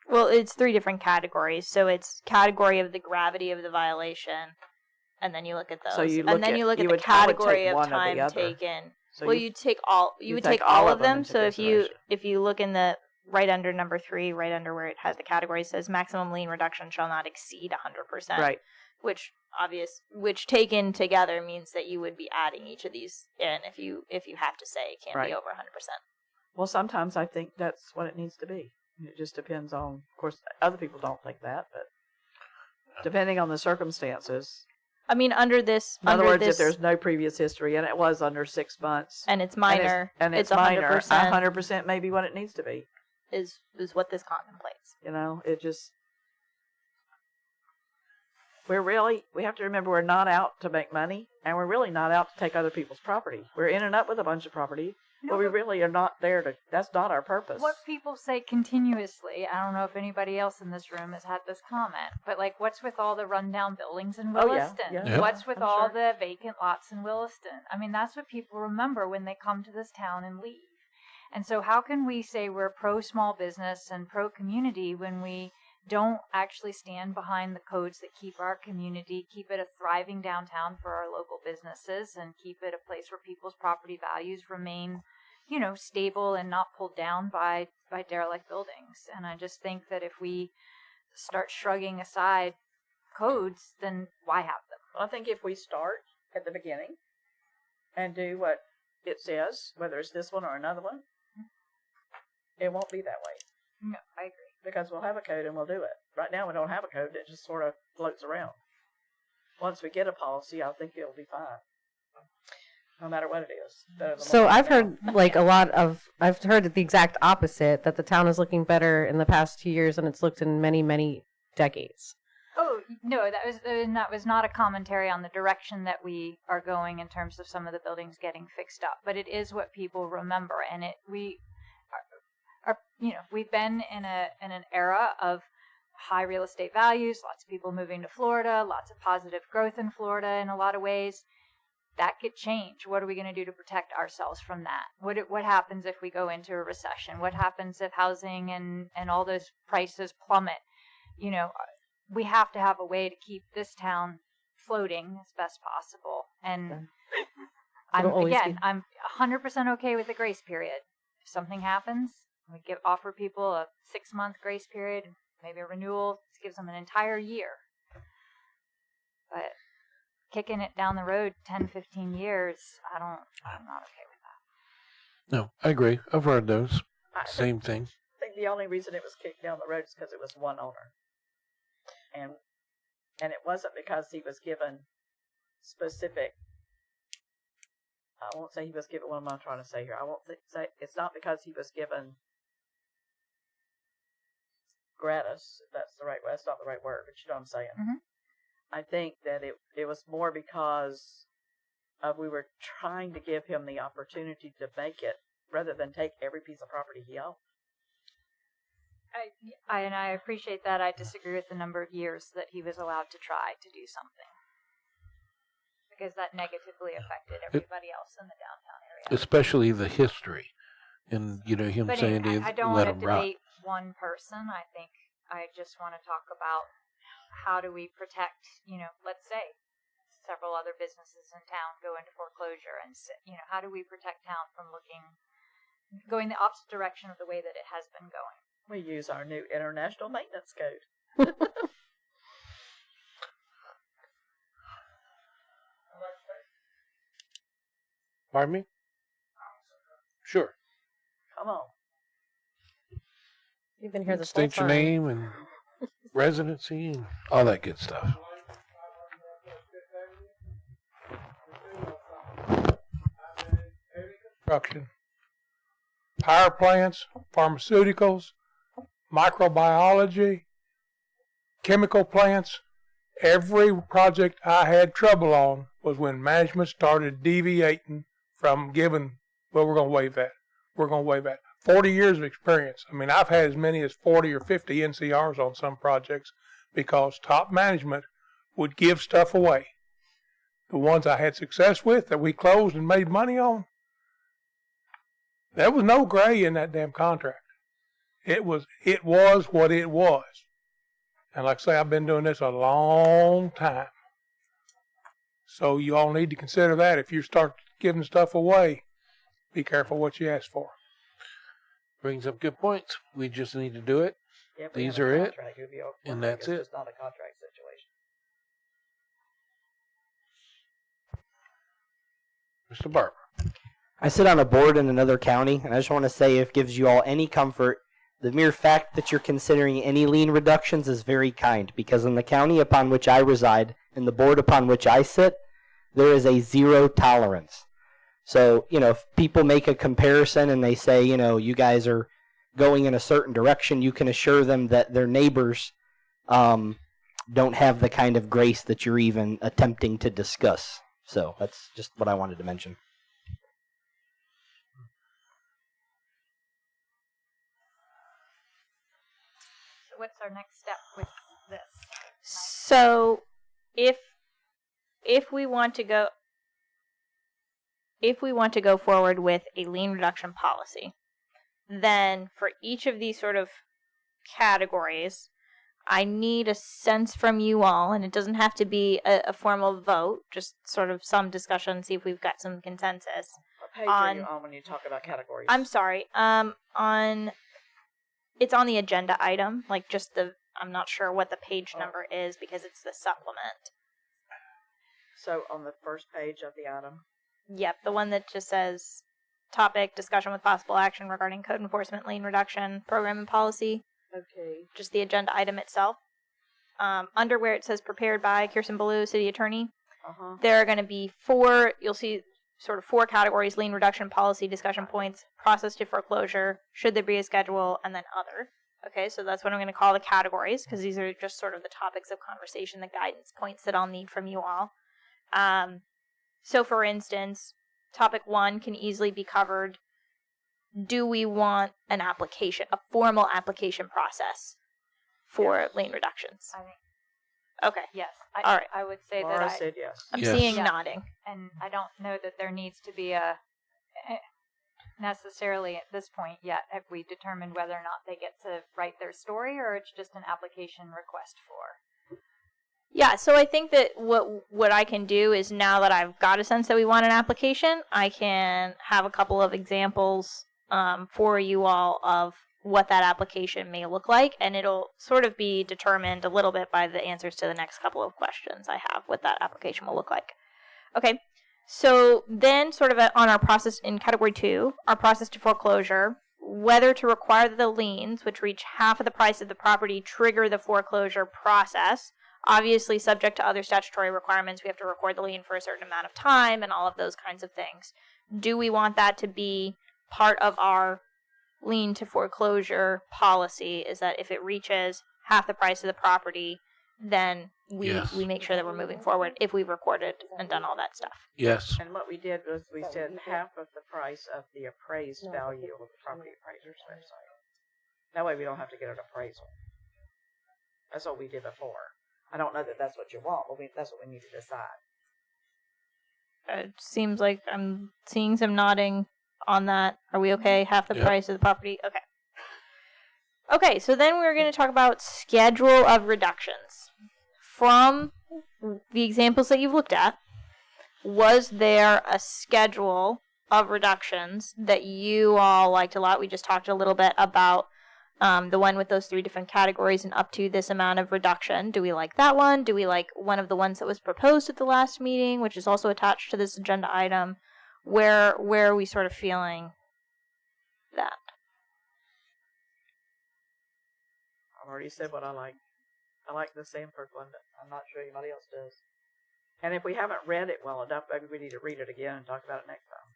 Well, it's 3 different categories. So it's category of the gravity of the violation, and then you look at those. So you and look then at- you look you at the would- I would take category of one or the time other. taken. So Well, you take all. You would take all of them. into So if you consideration. look in the right under number 3, right under where it has the category, it says maximum lien reduction shall not exceed 100%. Right. Which taken together means that you would be adding each of these in if you have to say it can't Right. be over 100%. Well, sometimes I think that's what it needs to be. It just depends on, of course, other people don't think that, but depending on the circumstances. I mean, under this, In other under words, this, if there's no previous history and it was under 6 months, and it's minor, and it's 100%, minor, 100% may be what it needs to be. is what this contemplates. You know, it just. We have to remember we're not out to make money, and we're really not out to take other people's property. We're in and up with a bunch of property, but we really are not there to, that's not our purpose. What people say continuously, I don't know if anybody else in this room has had this comment, but like, what's with all the rundown buildings in Oh, yeah, Williston? yeah. Yep. What's with I'm all sure. the vacant lots in Williston? I mean, that's what people remember when they come to this town and leave. And so how can we say we're pro small business and pro community when we don't actually stand behind the codes that keep our community, keep it a thriving downtown for our local businesses, and keep it a place where people's property values remain, stable and not pulled down by derelict buildings. And I just think that if we start shrugging aside codes, then why have them? Well, I think if we start at the beginning and do what it says, whether it's this one or another one, it won't be that way. No, I agree. Because we'll have a code and we'll do it. Right now we don't have a code that just sort of floats around. Once we get a policy, I think it'll be fine. No matter what it is. Better than So what I've we have heard now. I've heard the exact opposite, that the town is looking better in the past 2 years than it's looked in many, many decades. Oh no, that was not a commentary on the direction that we are going in terms of some of the buildings getting fixed up, but it is what people remember, and we've been in an era of high real estate values, lots of people moving to Florida, lots of positive growth in Florida in a lot of ways. That could change. What are we going to do to protect ourselves from that? What happens if we go into a recession? What happens if housing and all those prices plummet? We have to have a way to keep this town floating as best possible. And I'm 100% okay with the grace period. If something happens, we offer people a 6-month grace period, maybe a renewal. This gives them an entire year. But kicking it down the road 10, 15 years, I'm not okay with that. No, I agree. I've heard those. Same thing. I think the only reason it was kicked down the road is because it was one owner. And it wasn't because he was given specific, I won't say he was given, what am I trying to say here? I won't say, it's not because he was given gratis, if that's the right word. That's not the right word, but you know what I'm saying. Mm-hmm. I think that it was more because we were trying to give him the opportunity to make it rather than take every piece of property he owned. I appreciate that. I disagree with the number of years that he was allowed to try to do something, because that negatively affected everybody else in the downtown area. Especially the history, and him But saying I don't let want him to rot. debate one person. I think I just want to talk about how do we protect, let's say several other businesses in town go into foreclosure, and how do we protect town from going the opposite direction of the way that it has been going? We use our new international maintenance code. Pardon me? Sure. Come on. You've been here this State whole your time. name and residency and all that good stuff. Construction, power plants, pharmaceuticals, microbiology, chemical plants. Every project I had trouble on was when management started deviating from giving, well, we're going to waive that. We're going to waive that. 40 years of experience. I mean, I've had as many as 40 or 50 NCRs on some projects because top management would give stuff away. The ones I had success with that we closed and made money on, there was no gray in that damn contract. It was what it was. And like I say, I've been doing this a long time. So you all need to consider that. If you start giving stuff away, be careful what you ask for. Brings up good points. We just need to do it. Yeah, if we These have a are it, contract, it'd be okay. and that's It's it. just not a contract situation. Mr. Barber. I sit on a board in another county, and I just want to say, if it gives you all any comfort, the mere fact that you're considering any lien reductions is very kind, because in the county upon which I reside and the board upon which I sit, there is a zero tolerance. So, if people make a comparison and they say, you guys are going in a certain direction, you can assure them that their neighbors don't have the kind of grace that you're even attempting to discuss. So that's just what I wanted to mention. So what's our next step with this? So, if we want to go forward with a lien reduction policy, then for each of these sort of categories, I need a sense from you all, and it doesn't have to be a formal vote, just sort of some discussion, see if we've got some consensus. page are you on when you talk about categories? I'm sorry. It's on the agenda item, like just I'm not sure what the page number is because it's the supplement. So on the first page of the item. Yep, the one that just says topic, discussion with possible action regarding code enforcement, lien reduction, program and policy. Okay. Just the agenda item itself. Under where it says prepared by Kirsten Ballou, City Attorney, there are going to be you'll see sort of 4 categories: lien reduction, policy, discussion points, process to foreclosure, should there be a schedule, and then other. Okay, so that's what I'm going to call the categories, because these are just sort of the topics of conversation, the guidance points that I'll need from you all. So for instance, topic 1 can easily be covered. Do we want a formal application process for lien reductions? I think Okay. yes. All right. I would say Laura that said yes. I'm Yes. seeing Yeah. nodding. and I don't know that there needs to be necessarily at this point yet have we determined whether or not they get to write their story or it's just an application request for. Yeah, so I think that what I can do is, now that I've got a sense that we want an application, I can have a couple of examples for you all of what that application may look like, and it'll sort of be determined a little bit by the answers to the next couple of questions I have, what that application will look like. Okay, so then sort of on our process in category 2, our process to foreclosure, whether to require that the liens, which reach half of the price of the property, trigger the foreclosure process. Obviously, subject to other statutory requirements, we have to record the lien for a certain amount of time and all of those kinds of things. Do we want that to be part of our lien to foreclosure policy, is that if it reaches half the price of the property, then we make sure that we're moving forward if we've recorded and done all that stuff. Yes. And what we did was we said half of the price of the appraised value of the property appraiser's website. That way we don't have to get an appraisal. That's what we did before. I don't know that that's what you want, but that's what we need to decide. It seems like I'm seeing some nodding on that. Are we okay? Half the price of the property? Okay. Okay, so then we're going to talk about schedule of reductions. From the examples that you've looked at, was there a schedule of reductions that you all liked a lot? We just talked a little bit about the one with those 3 different categories and up to this amount of reduction. Do we like that one? Do we like one of the ones that was proposed at the last meeting, which is also attached to this agenda item? Where are we sort of feeling that? I've already said what I like. I like the Sanford one, but I'm not sure anybody else does. And if we haven't read it well enough, maybe we need to read it again and talk about it next time.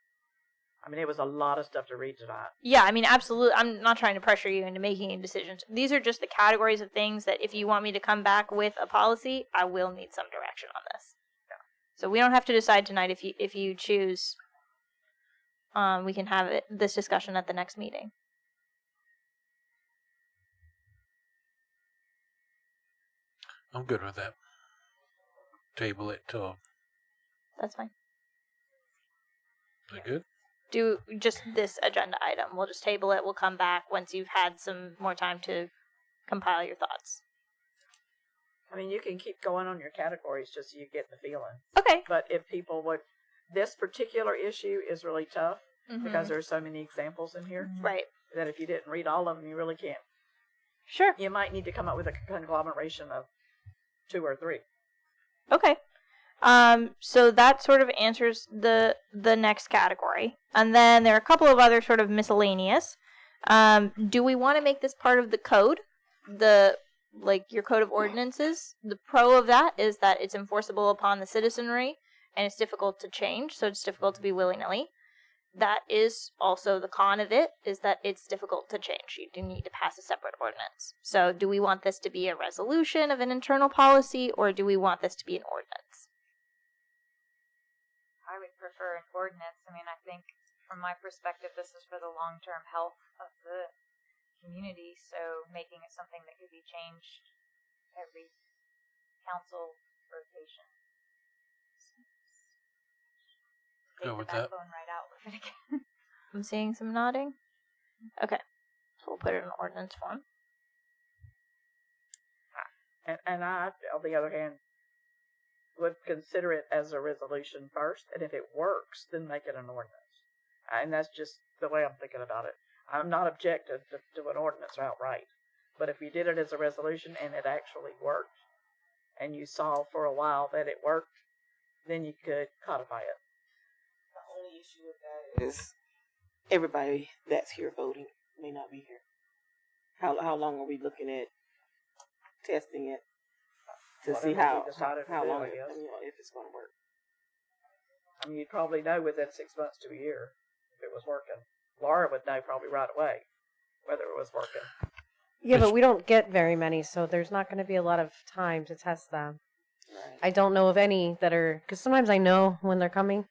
I mean, it was a lot of stuff to read tonight. Yeah, I mean, absolutely. I'm not trying to pressure you into making any decisions. These are just the categories of things that if you want me to come back with a policy, I will need some direction on this. Yeah. So we don't have to decide tonight. If you choose, we can have this discussion at the next meeting. I'm good with that. Table it till. That's fine. Is that good? Do just this agenda item. We'll just table it. We'll come back once you've had some more time to compile your thoughts. I mean, you can keep going on your categories just so you get the feeling. Okay. But if people would, this particular issue is really tough because there's so many examples in here. Right. That if you didn't read all of them, you really can't. Sure. You might need to come up with a conglomeration of 2 or 3. Okay. So that sort of answers the next category. And then there are a couple of other sort of miscellaneous. Do we want to make this part of the code? Your code of ordinances? The pro of that is that it's enforceable upon the citizenry and it's difficult to change, so it's difficult to be willy-nilly. That is also the con of it, is that it's difficult to change. You do need to pass a separate ordinance. So do we want this to be a resolution of an internal policy, or do we want this to be an ordinance? I would prefer an ordinance. I mean, I think from my perspective, this is for the long-term health of the community, so making it something that could be changed every council rotation. Go with that. Phone right out with it again. I'm seeing some nodding. Okay, so we'll put it in ordinance form. And I, on the other hand, would consider it as a resolution first, and if it works, then make it an ordinance. And that's just the way I'm thinking about it. I'm not objective to an ordinance outright. But if you did it as a resolution and it actually worked, and you saw for a while that it worked, then you could codify it. The only issue with that is everybody that's here voting may not be here. How long are we looking at testing it to see Whatever we decided to how do, long I guess. if it's going to work? I mean, you'd probably know within 6 months to a year if it was working. Laura would know probably right away whether it was working. Yeah, but we don't get very many, so there's not going to be a lot of time to test them. Right. I don't know of any that are, because sometimes I know when they're coming.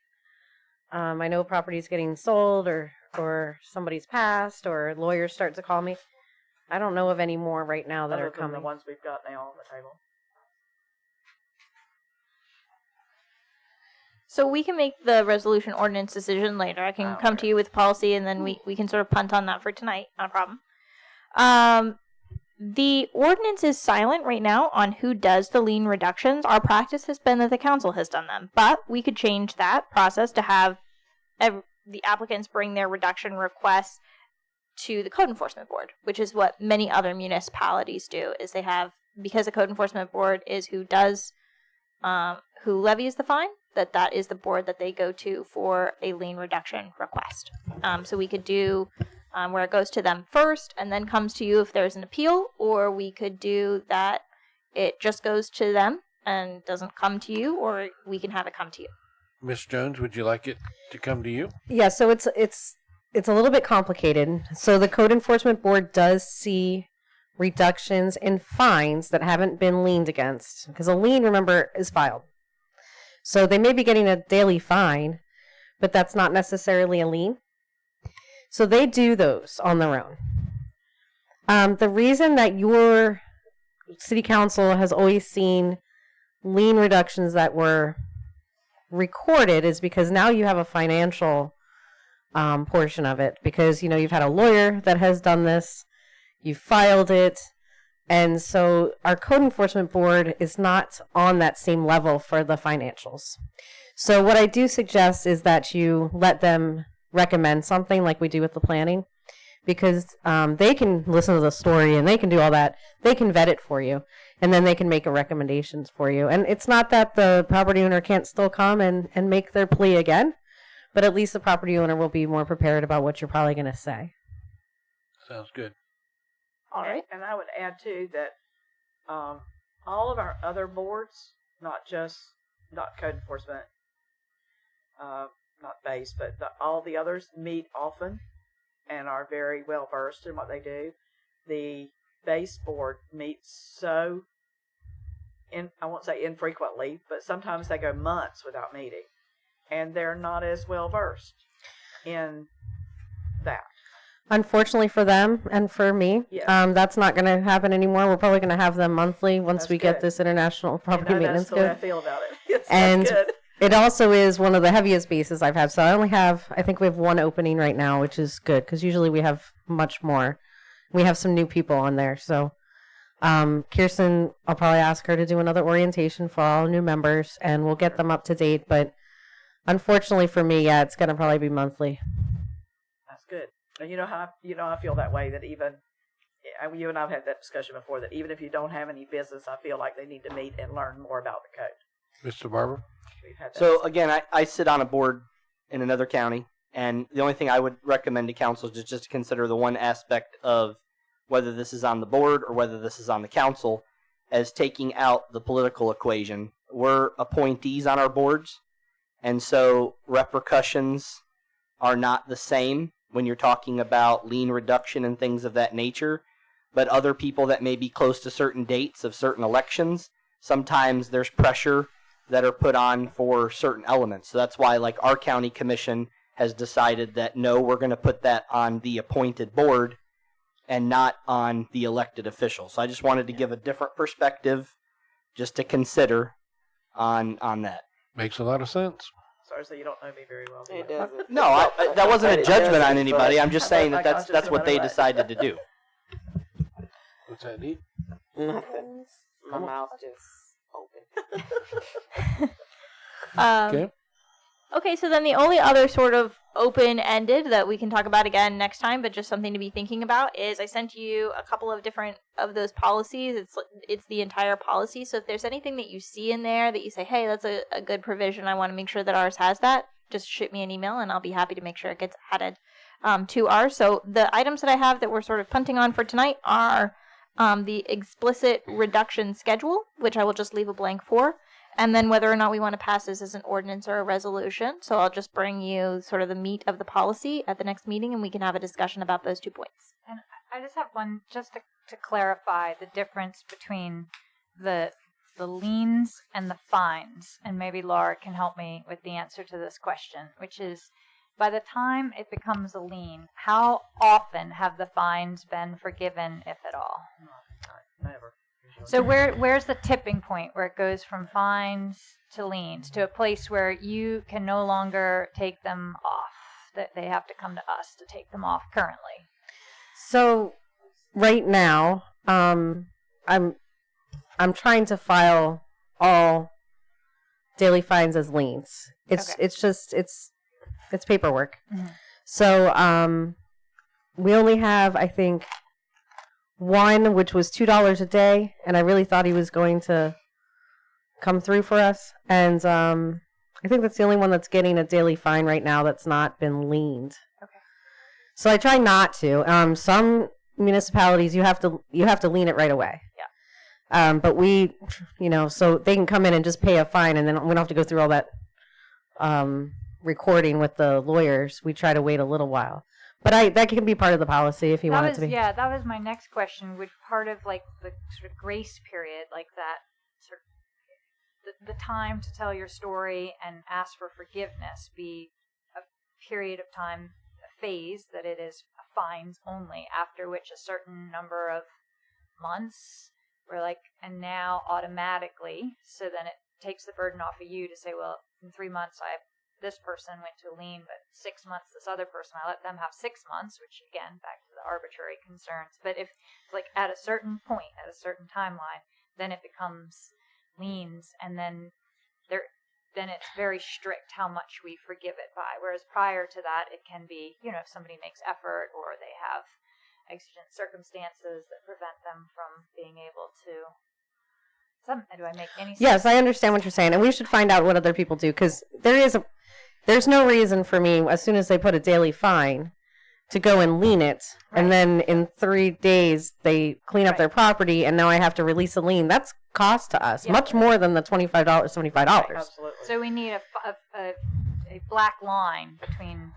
I know property's getting sold or somebody's passed or lawyers start to call me. I don't know of any more right now that Other are than coming. the ones we've got now on the table. So we can make the resolution ordinance decision later. I can come to you with policy, and then we can sort of punt on that for tonight. Not a problem. The ordinance is silent right now on who does the lien reductions. Our practice has been that the council has done them, but we could change that process to have the applicants bring their reduction requests to the code enforcement board, which is what many other municipalities do. Is they have, because the code enforcement board is who does who levies the fine, that is the board that they go to for a lien reduction request. So we could do where it goes to them first and then comes to you if there's an appeal, or we could do that it just goes to them and doesn't come to you, or we can have it come to you. Miss Jones, would you like it to come to you? Yeah, so it's a little bit complicated. So the code enforcement board does see reductions in fines that haven't been liened against, because a lien, remember, is filed. So they may be getting a daily fine, but that's not necessarily a lien. So they do those on their own. The reason that your city council has always seen lien reductions that were recorded is because now you have a financial portion of it, because you've had a lawyer that has done this, you filed it, and so our code enforcement board is not on that same level for the financials. So what I do suggest is that you let them recommend something like we do with the planning, because they can listen to the story and they can do all that. They can vet it for you, and then they can make recommendations for you. And it's not that the property owner can't still come and make their plea again, but at least the property owner will be more prepared about what you're probably going to say. Sounds good. All right. And I would add, too, that all of our other boards, not code enforcement, not base, but all the others meet often and are very well versed in what they do. The base board meets I won't say infrequently, but sometimes they go months without meeting. And they're not as well versed in that. Unfortunately for them and for me, Yeah. that's not going to happen anymore. We're probably going to have them monthly once That's we get good. this international property maintenance That's the way I code. feel about it. Yes, And that's good. it also is one of the heaviest bases I've had. So I think we have one opening right now, which is good, because usually we have much more. We have some new people on there. So Kirsten, I'll probably ask her to do another orientation for all new members, and we'll get them up to date. But unfortunately for me, yeah, it's going to probably be monthly. That's good. And you know how I feel that way, that even you and I've had that discussion before, that even if you don't have any business, I feel like they need to meet and learn more about the code. Mr. Barber? We've had that So again, I sit on a board in another county, and the only thing I would recommend to council is just to consider the one aspect of whether this is on the board or whether this is on the council as taking out the political equation. We're appointees on our boards, and so repercussions are not the same when you're talking about lien reduction and things of that nature. But other people that may be close to certain dates of certain elections, sometimes there's pressure that are put on for certain elements. So that's why, like, our county commission has decided that, no, we're going to put that on the appointed board and not on the elected official. So I just wanted to give a different perspective just to consider on that. Makes a lot of sense. Sorry, so you don't know me very well. do It you? doesn't. No, that wasn't a It judgment on doesn't, anybody. but- I'm just saying that I was just that's what they wondering. decided to do. What's that need? Nothing. My mouth just open. Okay. Okay, so then the only other sort of open-ended that we can talk about again next time, but just something to be thinking about is I sent you a couple of different of those policies. It's the entire policy. So if there's anything that you see in there that you say, hey, that's a good provision, I want to make sure that ours has that, just shoot me an email and I'll be happy to make sure it gets added to ours. So the items that I have that we're sort of punting on for tonight are the explicit reduction schedule, which I will just leave a blank for, and then whether or not we want to pass this as an ordinance or a resolution. So I'll just bring you sort of the meat of the policy at the next meeting, and we can have a discussion about those 2 points. And I just have one, just to clarify the difference between the liens and the fines, and maybe Laura can help me with the answer to this question, which is, by the time it becomes a lien, how often have the fines been forgiven, if at all? Never. So where's the tipping point where it goes from fines to liens to a place where you can no longer take them off, that they have to come to us to take them off currently? So right now, I'm trying to file all daily fines as liens. It's paperwork. Mm-hmm. So we only have, I think, one, which was $2 a day, and I really thought he was going to come through for us. And I think that's the only one that's getting a daily fine right now that's not been liened. Okay. So I try not to. Some municipalities you have to lien it right away. Yeah. But we, so they can come in and just pay a fine, and then we don't have to go through all that recording with the lawyers. We try to wait a little while. But that can be part of the policy if you want it to be. Yeah, that was my next question. Would part of like the sort of grace period, like that sort of the time to tell your story and ask for forgiveness, be a period of time, a phase that it is fines only, after which a certain number of months we're like, and now automatically, so then it takes the burden off of you to say, well, in 3 months this person went to a lien, but 6 months this other person, I let them have 6 months, which again, back to the arbitrary concerns. But if, like, at a certain point, at a certain timeline, then it becomes liens, and then it's very strict how much we forgive it by. Whereas prior to that, it can be, if somebody makes effort or they have exigent circumstances that prevent them from being able to. Do I make any sense? Yes, I understand what you're saying, and we should find out what other people do, because there's no reason for me, as soon as they put a daily fine, to go and lien it, Right. and then in 3 days they clean up Right. their property, and now I have to release a lien. That's cost to us, Yeah. much more than the $25, $75. Absolutely. So we need a black line between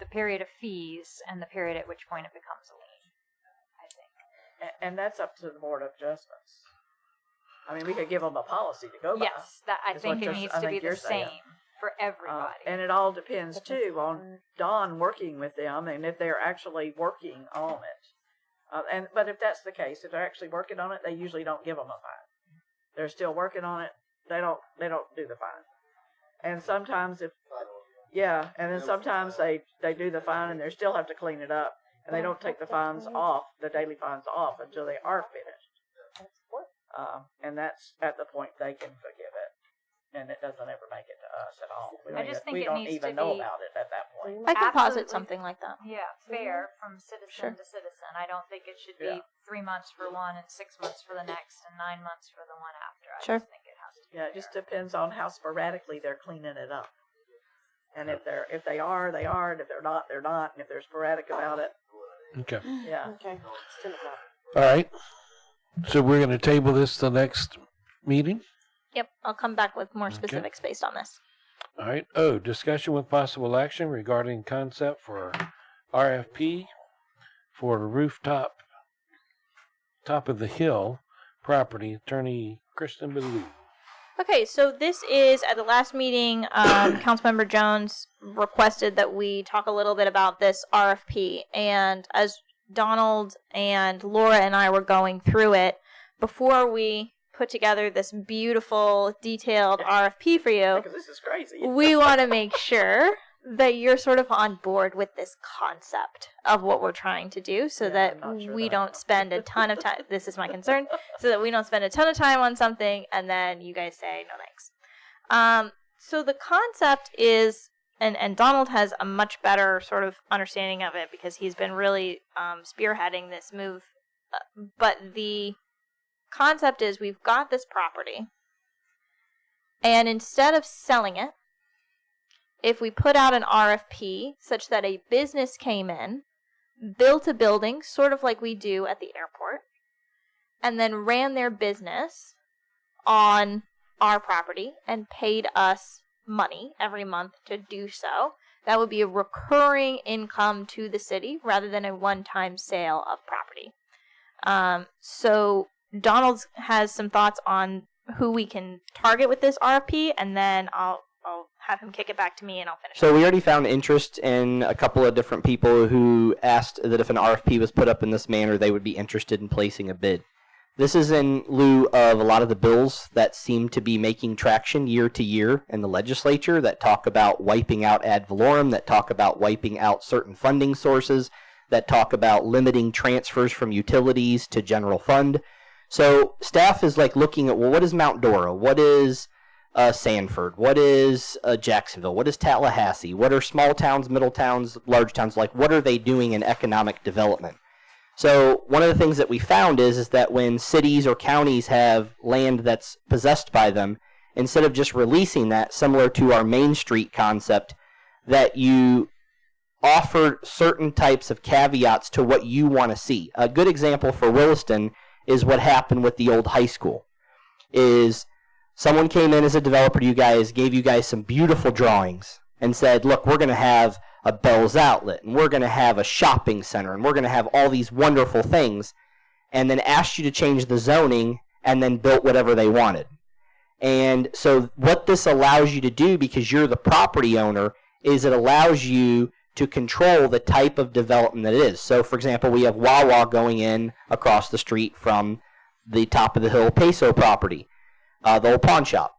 the period of fees and the period at which point it becomes a lien, I think. And that's up to the Board of Adjustments. I mean, we could give them a policy to go by. Yes, that I is think what it needs I to be think the you're saying. same for everybody. And it all depends, too, on Don working with them and if they're actually working on it. But if that's the case, if they're actually working on it, they usually don't give them a fine. They're still working on it. They don't do the fine. And sometimes and then sometimes they do the fine and they still have to clean it up, and they don't take the fines off, the daily fines off, until they are finished. And that's at the point they can forgive it, and it doesn't ever make it to us at all. I just think we it don't needs even to know be- about it at that point. I can posit Absolutely. something like that. Yeah, fair from citizen Sure. to citizen. I don't think it should Yeah. be 3 months for one and 6 months for the next and 9 months for the one after. I Sure. just think it has to be Yeah, it just depends on how sporadically they're cleaning it up. And if they are, they are, and if they're not, they're not, and if they're sporadic about it, Okay. yeah. Okay. It's 10 o'clock. All right. So we're going to table this the next meeting. Yep, I'll come back with more Okay. specifics based on this. All right. Oh, discussion with possible action regarding concept for RFP for rooftop, top of the hill property. Attorney Kristen Ballou. Okay, so this is, at the last meeting, Councilmember Jones requested that we talk a little bit about this RFP. And as Donald and Laura and I were going through it, before we put together this beautiful, detailed RFP for you, Because this is crazy. we want to make sure that you're sort of on board with this concept of what we're trying to do, so Yeah, that I'm not sure we that I don't know. spend a ton of time. This is my concern, so that we don't spend a ton of time on something and then you guys say no thanks. So the concept is and Donald has a much better sort of understanding of it because he's been really spearheading this move. But the concept is we've got this property, and instead of selling it, if we put out an RFP such that a business came in, built a building, sort of like we do at the airport, and then ran their business on our property and paid us money every month to do so, that would be a recurring income to the city rather than a one-time sale of property. So Donald has some thoughts on who we can target with this RFP, and then I'll have him kick it back to me and I'll finish. So we already found interest in a couple of different people who asked that if an RFP was put up in this manner, they would be interested in placing a bid. This is in lieu of a lot of the bills that seem to be making traction year to year in the legislature that talk about wiping out ad valorem, that talk about wiping out certain funding sources, that talk about limiting transfers from utilities to general fund. So staff is like looking at, well, what is Mount Dora? What is Sanford? What is Jacksonville? What is Tallahassee? What are small towns, middle towns, large towns like? What are they doing in economic development? So one of the things that we found is that when cities or counties have land that's possessed by them, instead of just releasing that, similar to our Main Street concept, that you offer certain types of caveats to what you want to see. A good example for Williston is what happened with the old high school. Is someone came in as a developer to you guys, gave you guys some beautiful drawings, and said, look, we're going to have a Bell's Outlet, and we're going to have a shopping center, and we're going to have all these wonderful things, and then asked you to change the zoning, and then built whatever they wanted. And so what this allows you to do, because you're the property owner, is it allows you to control the type of development that it is. So, for example, we have Wawa going in across the street from the top of the hill Peso property, the old pawn shop.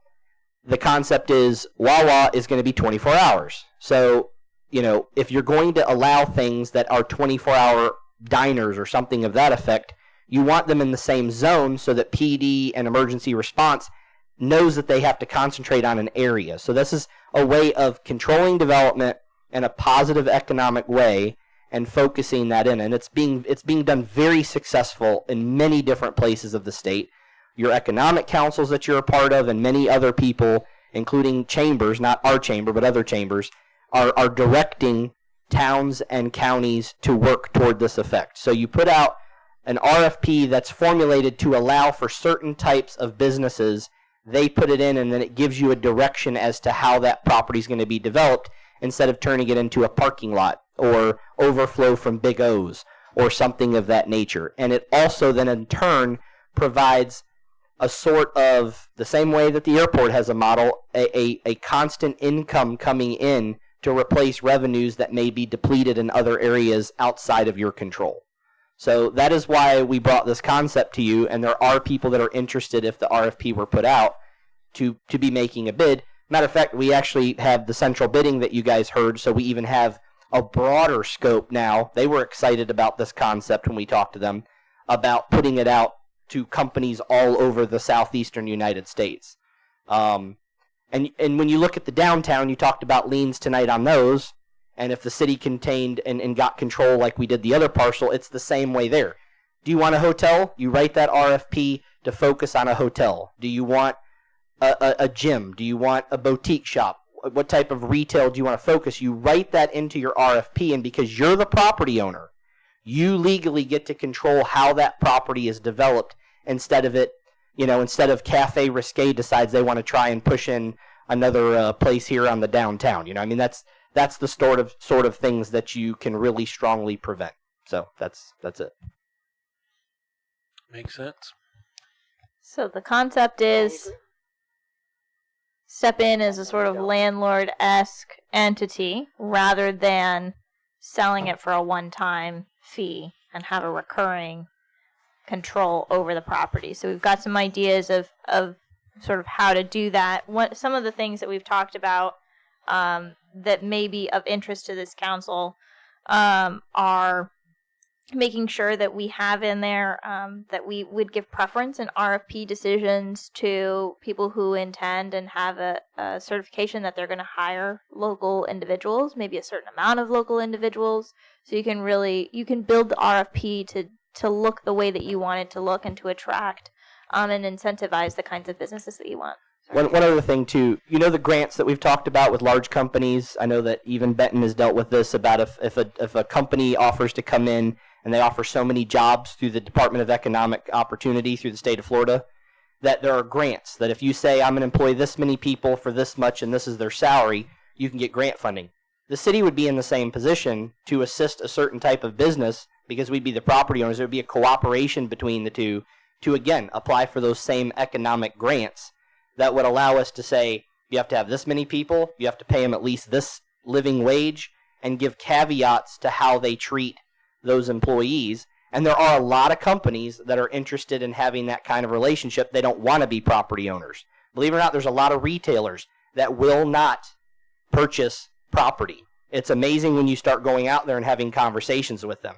The concept is Wawa is going to be 24 hours. So, you know, if you're going to allow things that are 24-hour diners or something of that effect, you want them in the same zone so that PD and emergency response knows that they have to concentrate on an area. So this is a way of controlling development in a positive economic way and focusing that in. And it's being done very successful in many different places of the state. Your economic councils that you're a part of and many other people, including chambers, not our chamber, but other chambers, are directing towns and counties to work toward this effect. So you put out an RFP that's formulated to allow for certain types of businesses. They put it in, and then it gives you a direction as to how that property is going to be developed instead of turning it into a parking lot or overflow from Big O's or something of that nature. And it also then in turn provides a sort of, the same way that the airport has a model, a constant income coming in to replace revenues that may be depleted in other areas outside of your control. So that is why we brought this concept to you, and there are people that are interested if the RFP were put out to be making a bid. Matter of fact, we actually have the central bidding that you guys heard, so we even have a broader scope now. They were excited about this concept when we talked to them about putting it out to companies all over the southeastern United States. And when you look at the downtown, you talked about liens tonight on those, and if the city contained and got control like we did the other parcel, it's the same way there. Do you want a hotel? You write that RFP to focus on a hotel. Do you want a gym? Do you want a boutique shop? What type of retail do you want to focus? You write that into your RFP, and because you're the property owner, you legally get to control how that property is developed instead of Cafe Risque decides they want to try and push in another place here on the downtown. I mean, that's the sort of things that you can really strongly prevent. So that's it. Makes sense. So the concept is step in as a sort of landlord-esque entity rather than selling it for a one-time fee and have a recurring control over the property. So we've got some ideas of sort of how to do that. Some of the things that we've talked about that may be of interest to this council are making sure that we have in there that we would give preference in RFP decisions to people who intend and have a certification that they're going to hire local individuals, maybe a certain amount of local individuals. So you can build the RFP to look the way that you want it to look and to attract and incentivize the kinds of businesses that you want. One other thing too, the grants that we've talked about with large companies. I know that even Benton has dealt with this about if a company offers to come in and they offer so many jobs through the Department of Economic Opportunity through the state of Florida, that there are grants that if you say I'm going to employ this many people for this much and this is their salary, you can get grant funding. The city would be in the same position to assist a certain type of business because we'd be the property owners. There would be a cooperation between the two to, again, apply for those same economic grants that would allow us to say you have to have this many people, you have to pay them at least this living wage, and give caveats to how they treat those employees. And there are a lot of companies that are interested in having that kind of relationship. They don't want to be property owners. Believe it or not, there's a lot of retailers that will not purchase property. It's amazing when you start going out there and having conversations with them.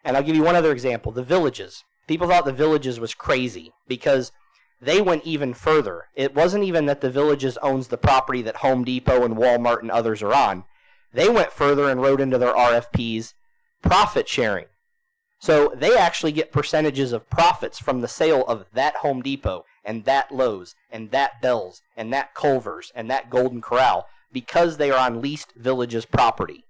And I'll give you one other example, the Villages. People thought the Villages was crazy because they went even further. It wasn't even that the Villages owns the property that Home Depot and Walmart and others are on. They went further and wrote into their RFPs profit sharing. So they actually get percentages of profits from the sale of that Home Depot and that Lowe's and that Bell's and that Culver's and that Golden Corral because they are on leased Villages property.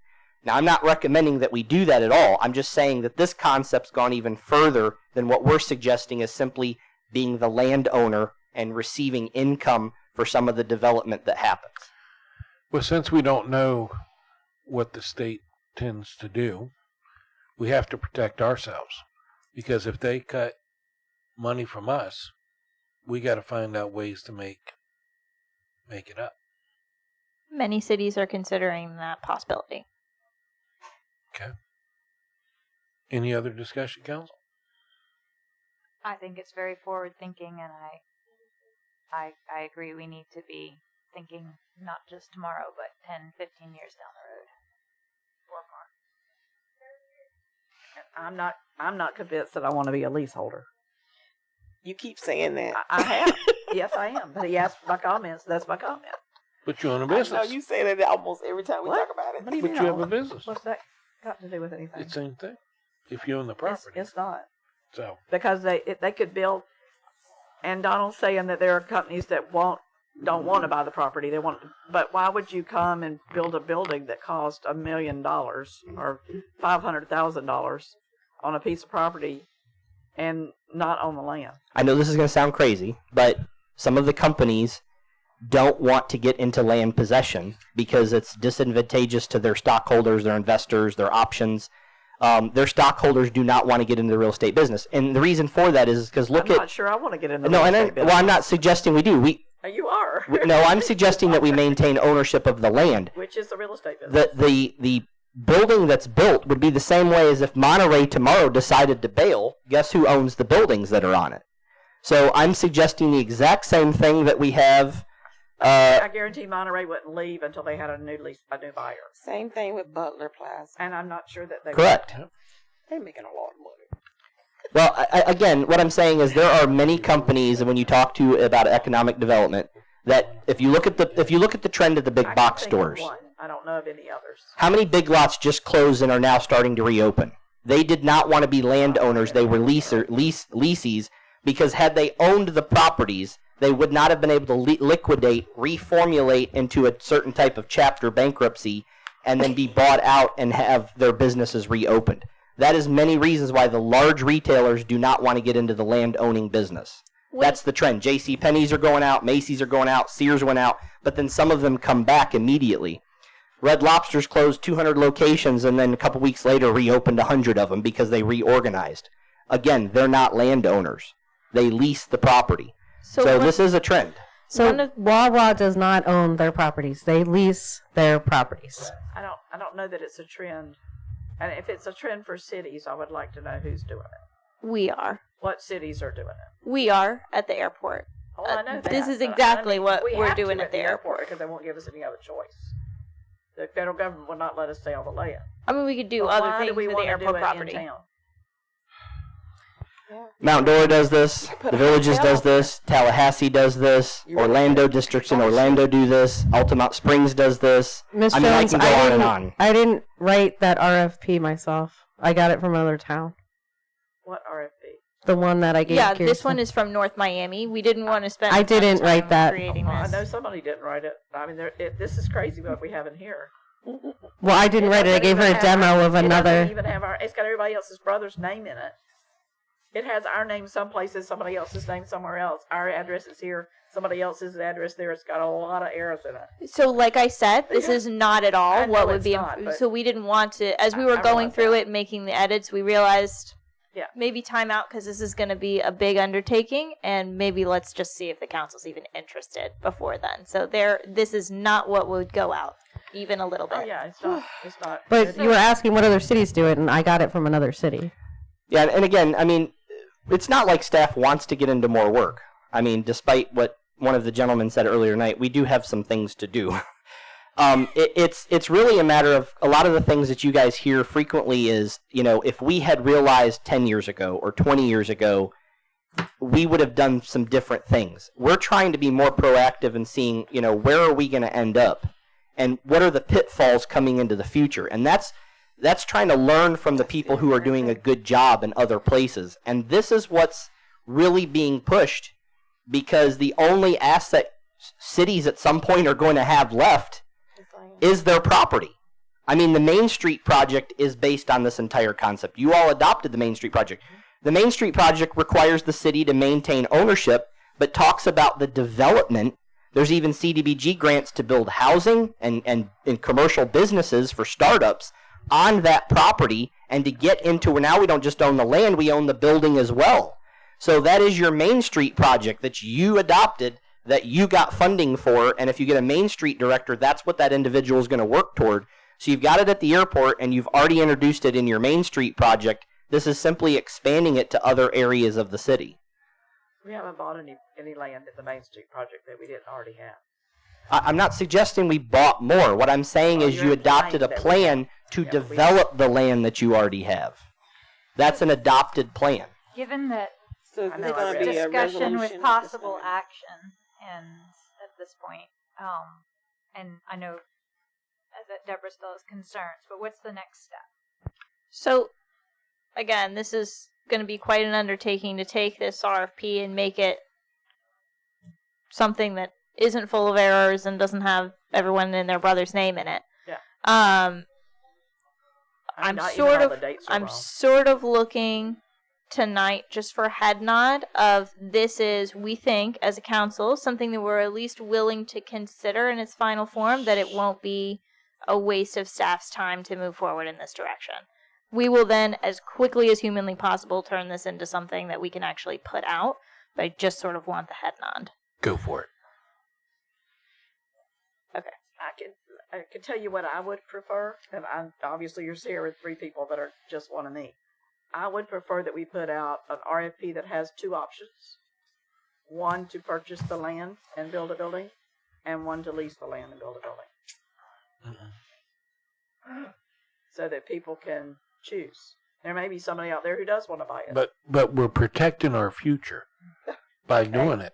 Now, I'm not recommending that we do that at all. I'm just saying that this concept's gone even further than what we're suggesting as simply being the landowner and receiving income for some of the development that happens. Well, since we don't know what the state tends to do, we have to protect ourselves. Because if they cut money from us, we got to find out ways to make it up. Many cities are considering that possibility. Okay. Any other discussion, Council? I think it's very forward thinking, and I agree we need to be thinking not just tomorrow, but 10, 15 years down the road or more. I'm not convinced that I want to be a leaseholder. You keep saying that. I have. Yes, I am. But he asked my comments. That's my comment. But you own a I know business. you say that almost every time we talk about it. What do you But mean? you have a business. What's that got to do with anything? It's the same thing. If you own the property. It's not. So Because they could build, and Donald's saying that there are companies that don't want to buy the property. They want, but why would you come and build a building that cost $1 million or $500,000 on a piece of property and not on the land? I know this is going to sound crazy, but some of the companies don't want to get into land possession because it's disadvantageous to their stockholders, their investors, their options. Their stockholders do not want to get into the real estate business. And the reason for that is because I'm not sure I want to get in the No, real and estate business. I'm not suggesting we do. You are. No, I'm suggesting that we maintain ownership of the land. Which is the real estate business. The building that's built would be the same way as if Monterey tomorrow decided to bail. Guess who owns the buildings that are on it? So I'm suggesting the exact same thing that we have. I guarantee Monterey wouldn't leave until they had a new buyer. Same thing with Butler Plaza. And I'm not sure that they Correct. They're making a lot of money. Well, again, what I'm saying is there are many companies, and when you talk to about economic development, that if you look at the trend of the big I can box think of stores, one. I don't know of any others. how many Big Lots just closed and are now starting to reopen? They did not want to be landowners; they were leasees because had they owned the properties, they would not have been able to liquidate, reformulate into a certain type of chapter bankruptcy, and then be bought out and have their businesses reopened. That is many reasons why the large retailers do not want to get into the land-owning business. That's the trend. JCPenney's are going out, Macy's are going out, Sears went out, but then some of them come back immediately. Red Lobster's closed 200 locations and then a couple weeks later reopened 100 of them because they reorganized. Again, they're not landowners. They lease the property. So this is a trend. So Wawa does not own their properties. They lease their properties. I don't know that it's a trend. And if it's a trend for cities, I would like to know who's doing it. We are. What cities are doing it? We are at the airport. Oh, I know that. This is but exactly what we we're have to doing at the airport. because they won't give us any other choice. The federal government will not let us sell the land. I mean, we could do But other why things do we with the want to do airport it property. in town? Mount Dora does this. Put The a Villages hotel does this. Tallahassee does this. You're right. Orlando districts in Orlando do this. Altamont Springs does this. Miss I mean, I Jones, can go on and didn't- on. I didn't write that RFP myself. I got it from another town. What RFP? The one that I gave. Yeah, this Kirsten. one is from North Miami. We didn't want to spend. I a ton of didn't write time that. Creating I this. know somebody didn't write it. I mean, this is crazy what we have in here. Well, I didn't write it. I doesn't gave her even a have demo our- of It another. doesn't even have our. It's got everybody else's brother's name in it. It has our name some places, somebody else's name somewhere else. Our address is here, somebody else's address there. It's got a lot of errors in it. So, like I said, this is not at all I know what would it's be. not, but So we didn't want to. As we I were going realize through that. it, making the edits, we realized, Yeah. maybe time out because this is going to be a big undertaking, and maybe let's just see if the council's even interested before then. So this is not what would go out, even a little bit. Oh yeah, it's not. It's not. But you were asking what other cities do it, and I got it from another city. Yeah, and again, I mean, it's not like staff wants to get into more work. I mean, despite what one of the gentlemen said earlier tonight, we do have some things to do. It's really a matter of a lot of the things that you guys hear frequently is, if we had realized 10 years ago or 20 years ago, we would have done some different things. We're trying to be more proactive and seeing, where are we going to end up and what are the pitfalls coming into the future. And that's trying to learn from the people who are doing a good job in other places. And this is what's really being pushed because the only asset cities at some point are going to have left is their property. I mean, the Main Street project is based on this entire concept. You all adopted the Main Street project. The Main Street project requires the city to maintain ownership, but talks about the development. There's even CDBG grants to build housing and commercial businesses for startups on that property, and to get into where now we don't just own the land, we own the building as well. So that is your Main Street project that you adopted, that you got funding for, and if you get a Main Street director, that's what that individual is going to work toward. So you've got it at the airport, and you've already introduced it in your Main Street project. This is simply expanding it to other areas of the city. We haven't bought any land at the Main Street project that we didn't already have. I'm not suggesting we bought more. What I'm saying is you're you adopted a implying that we plan to Yeah, we- develop the land that you already have. That's an adopted plan. Given that So is I it know, I going to read be it. a discussion resolution with at this possible point? action ends at this point, and I know that Deborah still has concerns, but what's the next step? So, again, this is going to be quite an undertaking to take this RFP and make it something that isn't full of errors and doesn't have everyone and their brother's name in it. Yeah. I'm mean, I'm not even sort all of the dates are I'm wrong. sort of looking tonight just for a head nod of this is, we think, as a council, something that we're at least willing to consider in its final form, that it won't be a waste of staff's time to move forward in this direction. We will then, as quickly as humanly possible, turn this into something that we can actually put out, but I just sort of want the head nod. Go for it. I can tell you what I would prefer, and obviously you're here with three people that are just one of me. I would prefer that we put out an RFP that has two options. One to purchase the land and build a building, and one to lease the land and build a building. So that people can choose. There may be somebody out there who does want to buy it. But we're protecting our future by doing it.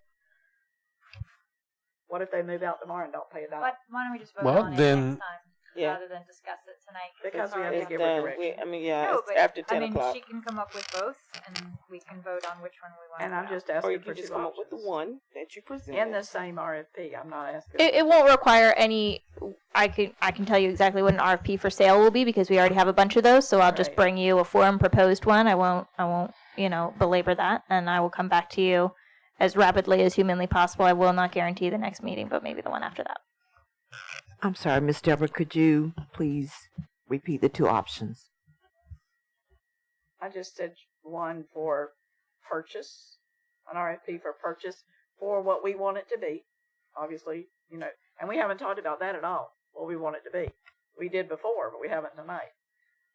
What if they move out tomorrow and don't pay a dime? Why don't we just vote Well, on then- it next time Yeah. rather than discuss it tonight? Because we it's have to already It's give her done. direction. No, It's but, after 10 I mean, o'clock. she can come up with both, and we can vote on which one we want. And I'm just Or asking you for can two just come up with the options. one that you present. In the same RFP. I'm not asking. It won't require any. I can tell you exactly what an RFP for sale will be because we already have a bunch of those. So I'll just Right. bring you a form proposed one. I won't belabor that, and I will come back to you as rapidly as humanly possible. I will not guarantee the next meeting, but maybe the one after that. I'm sorry, Miss Deborah, could you please repeat the two options? I just said one for purchase, an RFP for purchase for what we want it to be. Obviously, and we haven't talked about that at all, what we want it to be. We did before, but we haven't tonight,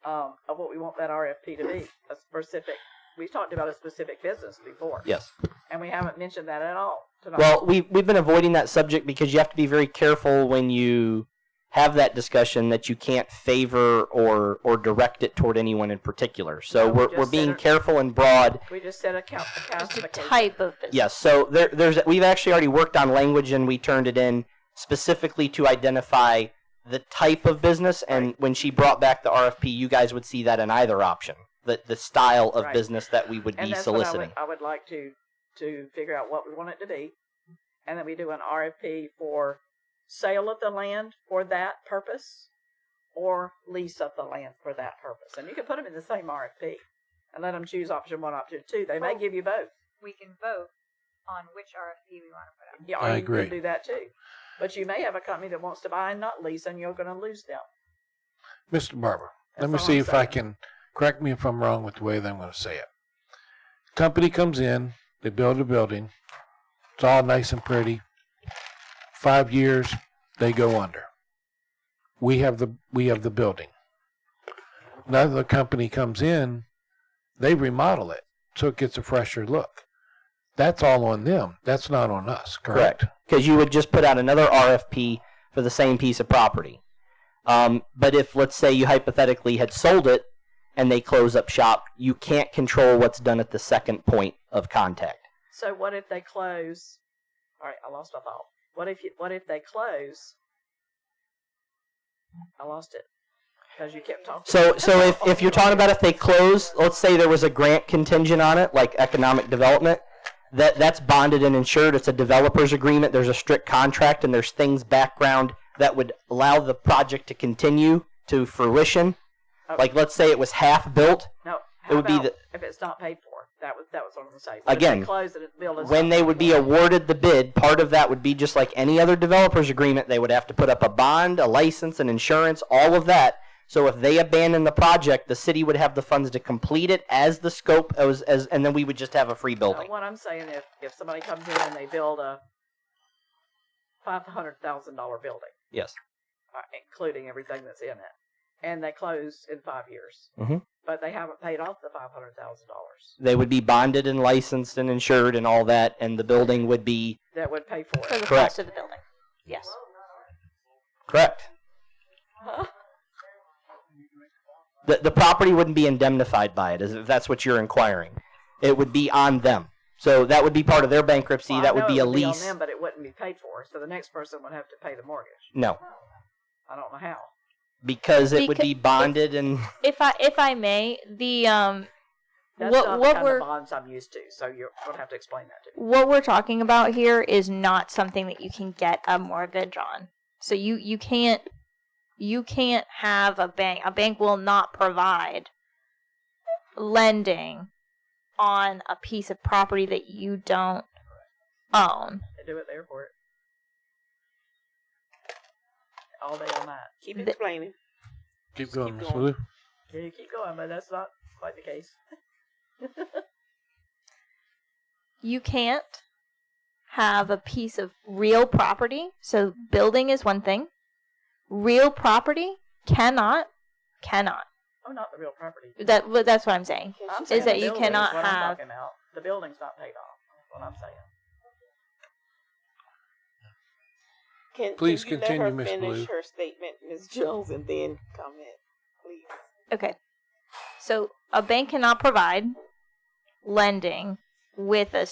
of what we want that RFP to be. A specific, we talked about a specific business before. Yes. And we haven't mentioned that at all tonight. Well, we've been avoiding that subject because you have to be very careful when you have that discussion that you can't favor or direct it toward anyone in particular. So No, we we're just being said it- careful and broad. We just said a Just a classification. type of business. Yes, so we've actually already worked on language and we turned it in specifically to identify the type of business. And when she brought back the RFP, you guys would see that in either option, the style of Right. business that we would And be that's soliciting. what I would like to figure out what we want it to be, and then we do an RFP for sale of the land for that purpose, or lease of the land for that purpose. And you can put them in the same RFP and let them choose option 1, option 2. They may Well, give you both. We can vote on which RFP we want to put out. Yeah, I or you agree. can do that too. But you may have a company that wants to buy and not lease, and you're going to lose them. Mr. Barber, let That's me all see I'm if I saying. can correct me if I'm wrong with the way that I'm going to say it. Company comes in, they build a building. It's all nice and pretty. 5 years, they go under. We have the building. Another company comes in, they remodel it so it gets a fresher look. That's all on them. That's not on us, correct? Because you would just put out another RFP for the same piece of property. But if, let's say, you hypothetically had sold it and they close up shop, you can't control what's done at the second point of contact. So what if they close? All right, I lost my thought. What if they close? I lost it because you kept talking. So if you're talking about if they close, let's say there was a grant contingent on it, like economic development, that's bonded and insured. It's a developer's agreement. There's a strict contract, and there's things background that would allow the project to continue to fruition. Okay. Like, let's say it was half built. No, It would be about the- if it's not paid for. That was what I'm going to say. But Again, if they close and the bill is When not they paid would be for. awarded the bid, part of that would be just like any other developer's agreement. They would have to put up a bond, a license, an insurance, all of that. So if they abandon the project, the city would have the funds to complete it as the scope, and then we would just have a free building. What I'm saying, if somebody comes in and they build a $500,000 building, Yes. Including everything that's in it, and they close in 5 years, Mhm. but they haven't paid off the $500,000, They would be bonded and licensed and insured and all that, and the building would be that would pay for For it. the Correct. cost of the building. Yes. correct. Huh? The property wouldn't be indemnified by it, if that's what you're inquiring. It would be on them. So that would be part of their bankruptcy. Well, I that would know be it a would be on lease. them, but it wouldn't be paid for. So the next person would have to pay the mortgage. No, I don't know how. because it would be Beca- bonded and If I may, the That's what not the kind we're of bonds I'm used to. So you're going to have to explain that to me. what we're talking about here is not something that you can get a mortgage on. So you can't have a bank. A bank will not provide lending on a piece of property that you don't own. They do at the airport. All day, all night. Keep The- explaining. Keep going, Keep Ms. going. Lou. Yeah, you keep going, but that's not quite the case. You can't have a piece of real property. So building is one thing. Real property cannot. Oh, not the real property. That's what I'm saying. I'm Is saying that the you building cannot what I'm have- talking about. The building's not paid off. That's what I'm saying. Please can you continue, let her Miss finish Blue. her statement, Ms. Jones, and then comment, please. Okay. So a bank cannot provide lending with a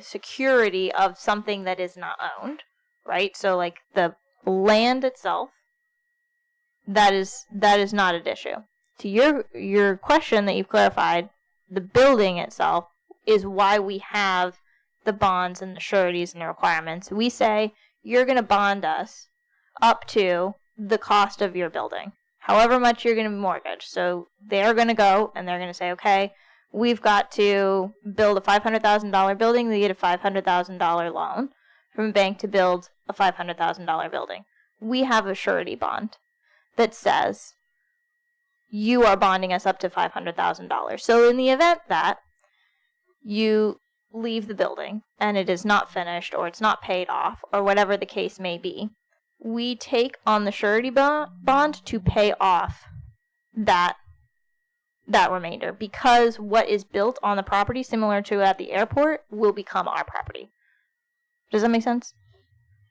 security of something that is not owned, right? So like the land itself, that is not an issue. To your question that you've clarified, the building itself is why we have the bonds and the sureties and the requirements. We say you're going to bond us up to the cost of your building, however much you're going to mortgage. So they're going to go and they're going to say, okay, we've got to build a $500,000 building. We get a $500,000 loan from a bank to build a $500,000 building. We have a surety bond that says you are bonding us up to $500,000. So in the event that you leave the building and it is not finished or it's not paid off or whatever the case may be, we take on the surety bond to pay off that remainder, because what is built on the property, similar to at the airport, will become our property. Does that make sense?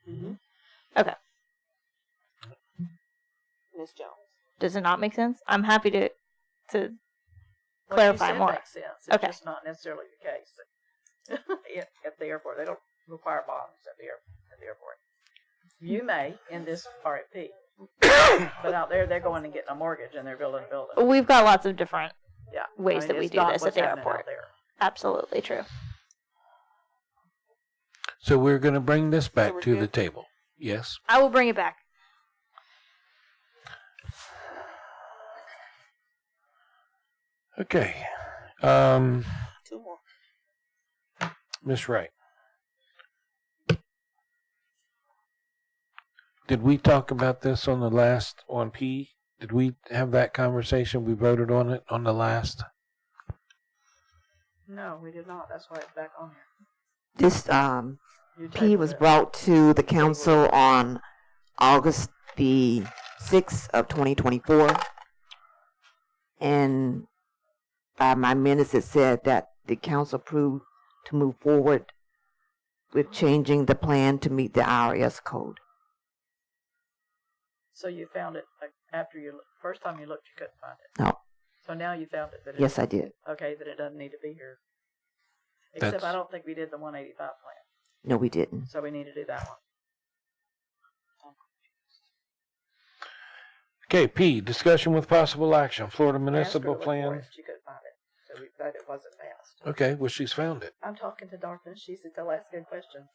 Mm-hmm. Okay. Ms. Jones. Does it not make sense? I'm happy to What clarify you said more. makes sense. It's Okay. just not necessarily the case at the airport. They don't require bonds at the airport. You may in this RFP, but out there they're going and getting a mortgage and they're building a building. We've got lots of different Yeah, ways that we it's do not this at what's the happening out airport. there. Absolutely true. So we're going to bring this back we're to good? the table. Yes. I will bring it back. Okay. 2 more. Miss Wright. Did we talk about this on the last, on P? Did we have that conversation? We voted on it on the last? No, we did not. That's why it's back on here. This You P tabled was it. brought to the council on August the 6th of 2024. And by my minutes, it said that the council approved to move forward with changing the plan to meet the IRS code. So you found it like, after you first time you looked, you couldn't find it. No. So now you found it. That it Yes, I did. Okay, that it doesn't need to be here. Except That's- I don't think we did the 185 plan, No, we didn't. so we need to do that one. Okay, P, discussion with possible action, Florida I asked her Municipal to look for Plan. it, she couldn't find it, so we thought it wasn't passed. Okay, well, she's found it. I'm talking to Darkness. She's still asking questions.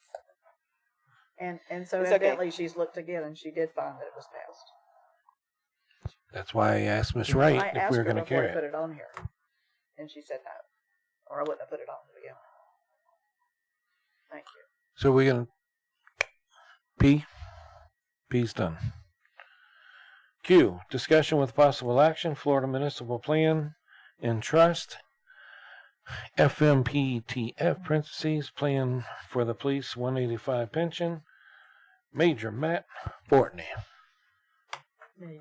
And so It's okay. evidently she's looked again and she did find that it was passed. That's why I asked Miss Wright I if asked we were her going to before carry to put it. it on here, and she said no, or I wouldn't have put it on to begin with. Thank you. So we're going to, P? P's done. Q, discussion with possible action, Florida Municipal Plan and Trust, FMPTF, parentheses, Plan for the Police 185 Pension, Major Matt Fortney.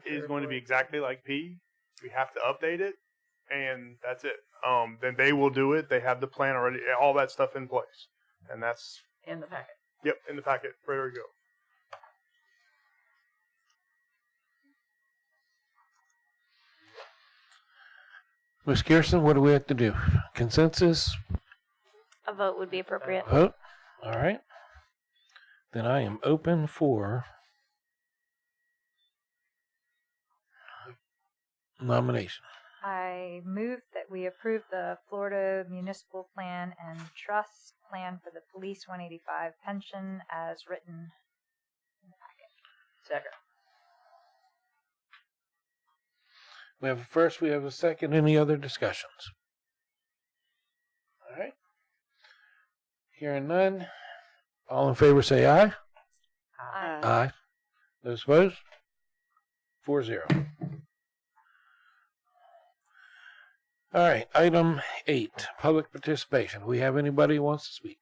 Is going to be exactly like P. We have to update it, and that's it. Then they will do it. They have the plan already, all that stuff in place, and that's In the packet. yep in the packet. Ready to go. Miss Kirsten, what do we have to do? Consensus? A vote would be appropriate. Vote? All right. Then I am open for nomination. I move that we approve the Florida Municipal Plan and Trust Plan for the Police 185 pension as written. Second. We have a first, we have a second. Any other discussions? All right. Hearing none. All in favor say aye. Aye. Those opposed? 4-0. All right. Item 8, public participation. Do we have anybody who wants to speak?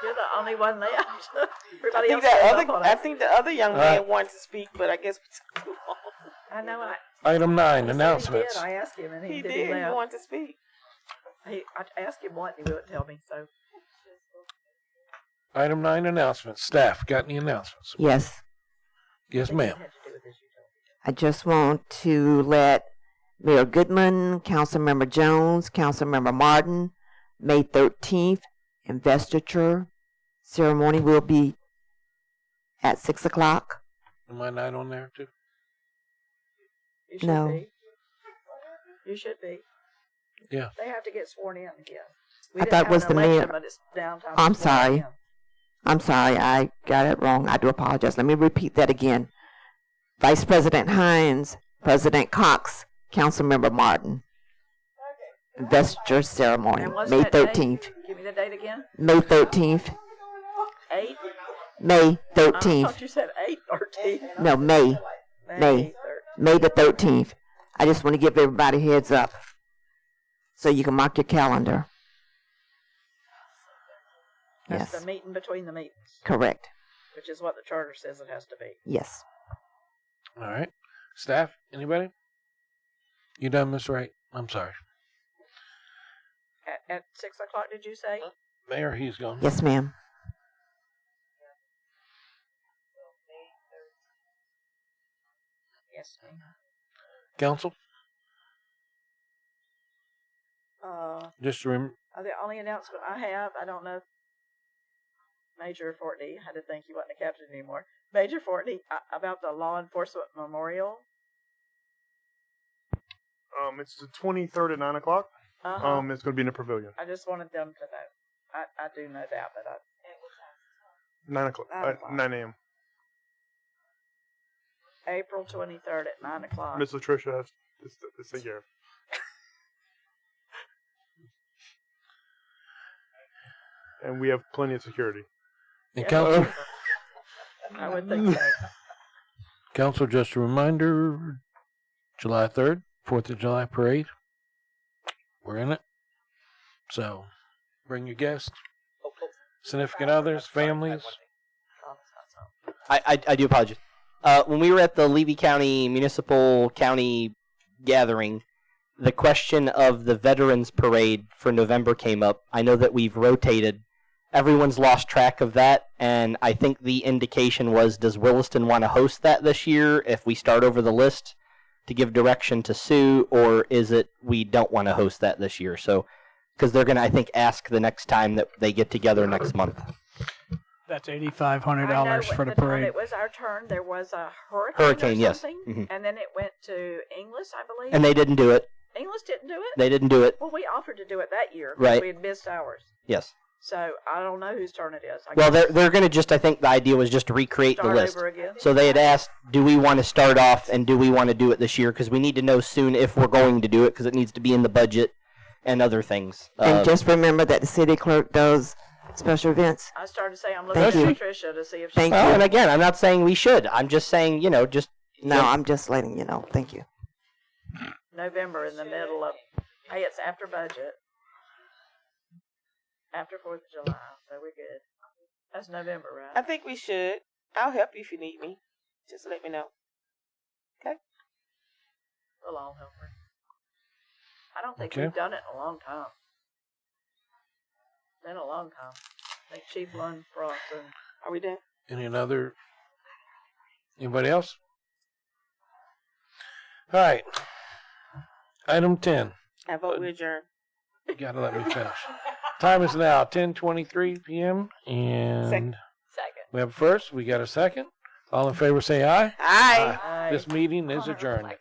You're the only one left. I Everybody think, else gave up on I it. think the other young man wanted to speak, but I guess we took too long. I know. Item 9, He said announcements. He did. I asked him, and He he did. He He left. wanted to speak. I asked him once, and he wouldn't tell me. So Item 9, announcements. Staff, got any announcements? Yes. Yes, ma'am. had to do with this utility. I just want to let Mayor Goodman, Councilmember Jones, Councilmember Martin, May 13th, investiture ceremony will be at 6 o'clock. Am I not on there too? You should No. be. You should be. Yeah. They have to get sworn in again. We I didn't thought have was an the election, mayor. But it's downtime. I'm to swear sorry. in. I'm sorry, I got it wrong. I do apologize. Let me repeat that again. Vice President Hines, President Cox, Councilmember Martin. Investiture ceremony, And what's May that date? 13th. Give me the date again. May 13th. 8. May I 13th. thought you said 8/13. No, May. May. 3rd. May the 13th. I just want to give everybody a heads up so you can mark your calendar. That's Yes, the meeting between the meetings, correct. which is what the charter says it has to be. Yes. All right. Staff, anybody? You done, Miss Wright? I'm sorry. At 6 o'clock, did you say? Mayor, he's gone. Yes, ma'am. yesterday. Council, just The only announcement I have, I don't know if Major Fortney, I had to think he wasn't a captain anymore. Major Fortney, about the law enforcement memorial. It's the 23rd at 9 o'clock. Uh-huh. It's going to be in the pavilion. I just wanted them to know. I do know that, but 9 o'clock. 9 a.m. April 23rd at 9 o'clock. Miss Latricia has to take care of. And we have plenty of security. and council, I would think so. council, just a reminder, July 3rd, 4th of July parade. We're in it. So bring your guests, significant others, families. I do apologize. When we were at the Levy County Municipal County Gathering, the question of the Veterans Parade for November came up. I know that we've rotated. Everyone's lost track of that, and I think the indication was, does Williston want to host that this year if we start over the list to give direction to Sue, or is it we don't want to host that this year? So, because they're going to, I think, ask the next time that they get together next month. That's $8,500 for the parade. It was our turn. There was a hurricane. Hurricane, or yes. something, Mhm. And then it went to Inglis, I believe. And they didn't do it. Inglis didn't do it? They didn't do it. Well, we offered to do it that year. Right. We had missed ours. Yes. So I don't know whose turn it is. Well, they're going to just, I think the idea was just to recreate the Start list. over again? So they had asked, do we want to start off and do we want to do it this year? Because we need to know soon if we're going to do it because it needs to be in the budget and other things. And just remember that the city clerk does special events. I started to say I'm looking Thank at you. Tricia to see if Thank she. you. And again, I'm not saying we should. I'm just saying, just. No, I'm just letting you know. Thank you. November in the middle of. Hey, it's after budget. After 4th of July, so we're good. That's November, right? I think we should. I'll help you if you need me. Just let me know. Okay? We'll all help her. I don't think Okay. we've done it in a long time. Been a long time. I think Chief Lund Frost and Are we done? Anybody else? All right. Item 10. I vote we adjourn. You got to let me finish. Time is now 10:23 p.m. and Second. we have a first. We got a second. All in favor say aye. Aye. Aye. This meeting is adjourned.